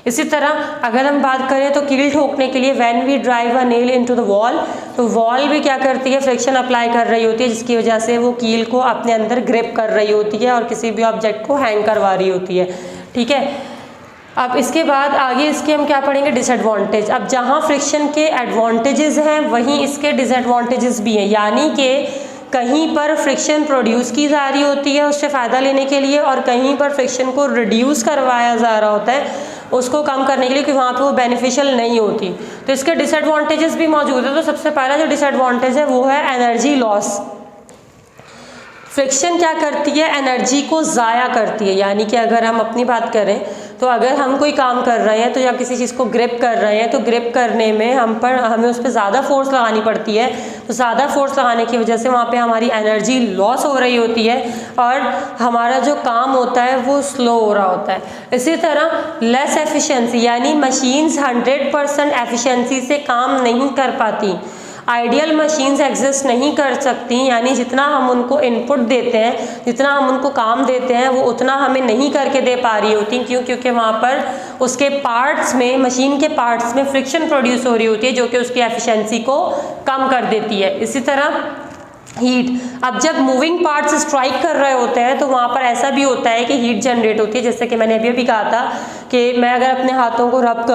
इसी तरह अगर हम बात करें तो कील ठोकने के लिए when we drive a nail into the wall, तो वॉल भी क्या करती है, फ्रिक्शन अप्लाई कर रही होती है, जिसकी वजह से वो कील को अपने अंदर ग्रिप कर रही होती है और किसी भी ऑब्जेक्ट को हैंग करवा रही होती है। ठीक है, अब इसके बाद आगे इसके हम क्या पढ़ेंगे, डिसएडवांटेज। अब जहाँ फ्रिक्शन के एडवांटेजेस हैं वहीं इसके डिसएडवांटेजेस भी हैं, यानी कि कहीं पर फ्रिक्शन प्रोड्यूस की जा रही होती है उससे फ़ायदा लेने के लिए, और कहीं पर फ्रिक्शन को रिड्यूस करवाया जा रहा होता है उसको कम करने के लिए, कि वहाँ पे वो बेनिफिशियल नहीं होती। तो इसके डिसएडवांटेजेस भी मौजूद है। तो सबसे पहला जो डिसएडवांटेज है वो है एनर्जी लॉस। फ्रिक्शन क्या करती है, एनर्जी को ज़ाया करती है। यानी कि अगर हम अपनी बात करें तो अगर हम कोई काम कर रहे हैं तो या किसी चीज़ को ग्रिप कर रहे हैं तो ग्रिप करने में हमें उस पर ज़्यादा फोर्स लगानी पड़ती है। तो ज़्यादा फोर्स लगाने की वजह से वहाँ पे हमारी एनर्जी लॉस हो रही होती है और हमारा जो काम होता है वो स्लो हो रहा होता है। इसी तरह लेस एफिशिएंसी, यानी मशीन्स 100% एफिशिएंसी से काम नहीं कर पाती। आइडियल मशीन्स एग्जिस्ट नहीं कर सकती, यानी जितना हम उनको इनपुट देते हैं, जितना हम उनको काम देते हैं, वो उतना हमें नहीं करके दे पा रही होती। क्यों? क्योंकि वहाँ पर उसके पार्ट्स में, मशीन के पार्ट्स में फ्रिक्शन प्रोड्यूस हो रही होती है, जो कि उसकी एफिशिएंसी को कम कर देती है। इसी तरह हीट। अब जब मूविंग पार्ट्स स्ट्राइक कर रहे होते हैं तो वहाँ पर ऐसा भी होता है कि हीट जनरेट होती है, जैसे कि मैंने अभी कहा था कि मैं अगर अपने हाथों को रब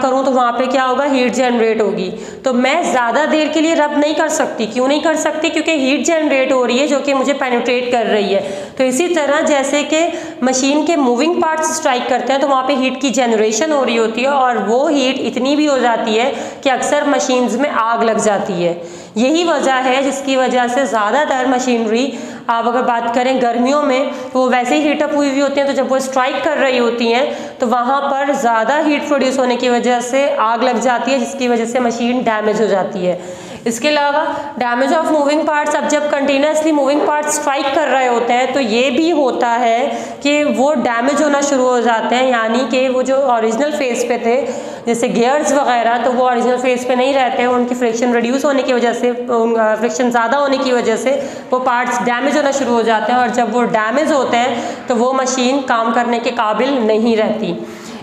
करूँ तो वहाँ पे क्या होगा, हीट जनरेट होगी। तो मैं ज़्यादा देर के लिए रब नहीं कर सकती। क्यों नहीं कर सकती? क्योंकि हीट जनरेट हो रही है जो कि मुझे पेनिट्रेट कर रही है। तो इसी तरह जैसे कि मशीन के मूविंग पार्ट्स स्ट्राइक करते हैं तो वहाँ पे हीट की जनरेशन हो रही होती है और वो हीट इतनी भी हो जाती है कि अक्सर मशीन्स में आग लग जाती है। यही वजह है जिसकी वजह से ज़्यादातर मशीनरी, आप अगर बात करें गर्मियों में, तो वो वैसे ही हीटअप हुई हुई होती हैं, तो जब वो स्ट्राइक कर रही होती हैं तो वहाँ पर ज़्यादा हीट प्रोड्यूस होने की वजह से आग लग जाती है, जिसकी वजह से मशीन डैमेज हो जाती है। इसके अलावा डैमेज ऑफ मूविंग पार्ट्स, अब जब कंटिन्यूसली मूविंग पार्ट्स स्ट्राइक कर रहे होते हैं तो ये भी होता है कि वो डैमेज होना शुरू हो जाते हैं, यानी कि वो जो ओरिजिनल फेस पे थे जैसे गियर्स वगैरह, तो वो ओरिजिनल फेस पे नहीं रहते हैं। उनकी फ्रिक्शन रिड्यूस होने की वजह से, फ्रिक्शन ज़्यादा होने की वजह से वो पार्ट्स डैमेज होना शुरू हो जाते हैं और जब वो डैमेज होते हैं तो वो मशीन काम करने के काबिल नहीं रहती।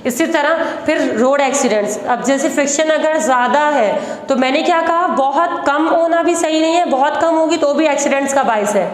इसी तरह फिर रोड एक्सीडेंट्स, अब जैसे फ्रिक्शन अगर ज़्यादा है तो मैंने क्या कहा, बहुत कम होना भी सही नहीं है, बहुत कम होगी तो भी एक्सीडेंट्स का बाइस है।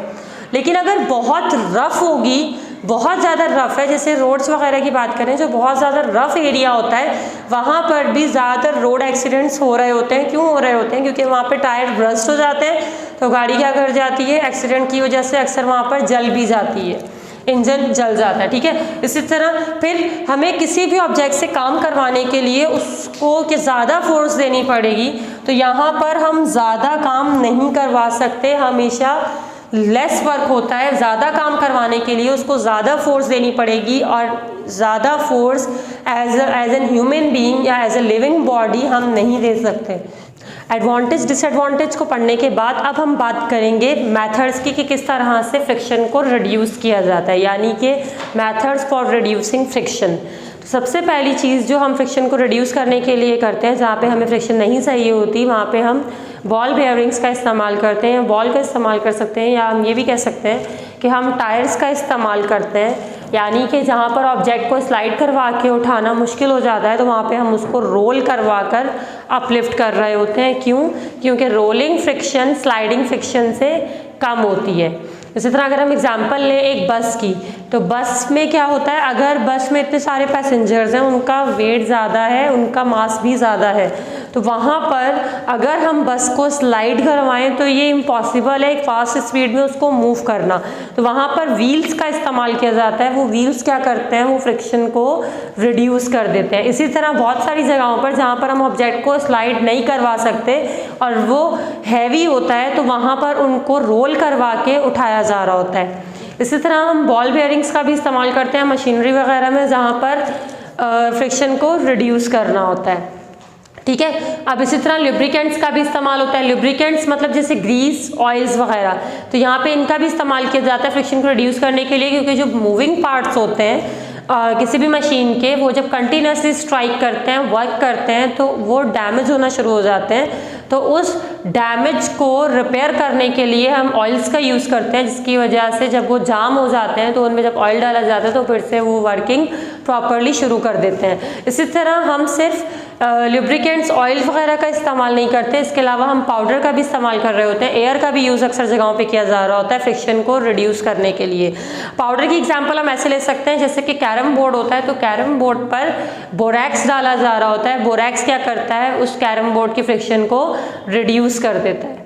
लेकिन अगर बहुत रफ़ होगी, बहुत ज़्यादा रफ़ है, जैसे रोड्स वगैरह की बात करें जो बहुत ज़्यादा रफ़ एरिया होता है, वहाँ पर भी ज़्यादातर रोड एक्सीडेंट्स हो रहे होते हैं। क्यों हो रहे होते हैं? क्योंकि वहाँ पे टायर ब्रस्ट हो जाते हैं तो गाड़ी क्या कर जाती है, एक्सीडेंट की वजह से अक्सर वहाँ पर जल भी जाती है, इंजन जल जाता है। ठीक है। इसी तरह फिर हमें किसी भी ऑब्जेक्ट से काम करवाने के लिए उसको कि ज़्यादा फोर्स देनी पड़ेगी, तो यहाँ पर हम ज़्यादा काम नहीं करवा सकते, हमेशा लेस वर्क होता है। ज़्यादा काम करवाने के लिए उसको ज़्यादा फोर्स देनी पड़ेगी और ज़्यादा force as an human being या एज ए लिविंग बॉडी हम नहीं दे सकते। एडवांटेज डिसएडवांटेज को पढ़ने के बाद अब हम बात करेंगे मेथड्स की कि किस तरह से फ्रिक्शन को रिड्यूस किया जाता है, यानी कि मेथड्स फॉर रिड्यूसिंग फ्रिक्शन। तो सबसे पहली चीज़ जो हम फ्रिक्शन को रिड्यूस करने के लिए करते हैं, जहाँ पे हमें फ्रिक्शन नहीं सही होती वहाँ पे हम बॉल बेयरिंग्स का इस्तेमाल करते हैं, बॉल का इस्तेमाल कर सकते हैं, या हम ये भी कह सकते हैं कि हम टायर्स का इस्तेमाल करते हैं। यानी कि जहाँ पर ऑब्जेक्ट को स्लाइड करवा के उठाना मुश्किल हो जाता है तो वहाँ पे हम उसको रोल करवा कर अपलिफ्ट कर रहे होते हैं। क्यों? क्योंकि रोलिंग फ्रिक्शन स्लाइडिंग फ्रिक्शन से कम होती है। इसी तरह अगर हम एग्जांपल लें एक बस की, तो बस में क्या होता है, अगर बस में इतने सारे पैसेंजर्स हैं, उनका वेट ज़्यादा है, उनका मास भी ज़्यादा है, तो वहाँ पर अगर हम बस को स्लाइड करवाएं तो ये इम्पॉसिबल है एक फास्ट स्पीड में उसको मूव करना। तो वहाँ पर व्हील्स का इस्तेमाल किया जाता है। वो व्हील्स क्या करते हैं, वो फ्रिक्शन को रिड्यूस कर देते हैं। इसी तरह बहुत सारी जगहों पर जहाँ पर हम ऑब्जेक्ट को स्लाइड नहीं करवा सकते और वो हैवी होता है, तो वहाँ पर उनको रोल करवा के उठाया जा रहा होता है। इसी तरह हम बॉल बेयरिंग्स का भी इस्तेमाल करते हैं मशीनरी वगैरह में, जहाँ पर फ्रिक्शन को रिड्यूस करना होता है। ठीक है। अब इसी तरह लुब्रिकेंट्स का भी इस्तेमाल होता है। लुब्रिकेंट्स मतलब जैसे ग्रीस, ऑयल्स वगैरह, तो यहाँ पे इनका भी इस्तेमाल किया जाता है फ्रिक्शन को रिड्यूस करने के लिए, क्योंकि जो मूविंग पार्ट्स होते हैं किसी भी मशीन के, वो जब कंटिन्यूसली स्ट्राइक करते हैं, वर्क करते हैं, तो वो डैमेज होना शुरू हो जाते हैं। तो उस डैमेज को रिपेयर करने के लिए हम ऑयल्स का यूज़ करते हैं, जिसकी वजह से जब वो जाम हो जाते हैं तो उनमें जब ऑयल डाला जाता है तो फिर से वो वर्किंग प्रॉपरली शुरू कर देते हैं। इसी तरह हम सिर्फ लुब्रिकेंट्स ऑयल वगैरह का इस्तेमाल नहीं करते, इसके अलावा हम पाउडर का भी इस्तेमाल कर रहे होते हैं। एयर का भी यूज़ अक्सर जगहों पे किया जा रहा होता है फ्रिक्शन को रिड्यूस करने के लिए। पाउडर की एग्जांपल हम ऐसे ले सकते हैं, जैसे कि कैरम बोर्ड होता है, तो कैरम बोर्ड पर बोरैक्स डाला जा रहा होता है। बोरैक्स क्या करता है, उस कैरम बोर्ड की फ्रिक्शन को रिड्यूस कर देता है।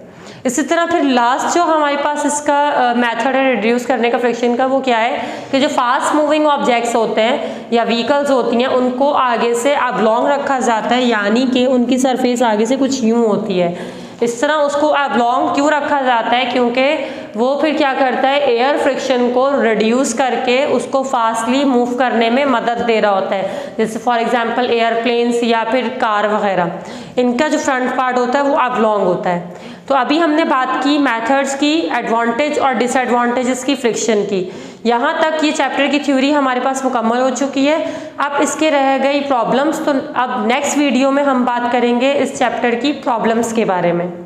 इसी तरह फिर लास्ट जो हमारे पास इसका मेथड है रिड्यूस करने का फ्रिक्शन का, वो क्या है कि जो फास्ट मूविंग ऑब्जेक्ट्स होते हैं या व्हीकल्स होती हैं, उनको आगे से ऑब्लॉन्ग रखा जाता है, यानी कि उनकी सरफेस आगे से कुछ यूँ होती है। इस तरह उसको ऑब्लॉन्ग क्यों रखा जाता है, क्योंकि वो फिर क्या करता है, एयर फ्रिक्शन को रिड्यूस करके उसको फास्टली मूव करने में मदद दे रहा होता है। जैसे फॉर एग्जांपल एयरप्लेन्स या फिर कार वगैरह, इनका जो फ्रंट पार्ट होता है वो ऑब्लॉन्ग होता है। तो अभी हमने बात की मेथड्स की, एडवांटेज और डिसएडवांटेजेस की फ्रिक्शन की। यहाँ तक ये चैप्टर की थ्योरी हमारे पास मुकम्मल हो चुकी है। अब इसके रह गई प्रॉब्लम्स, तो अब नेक्स्ट वीडियो में हम बात करेंगे इस चैप्टर की प्रॉब्लम्स के बारे में।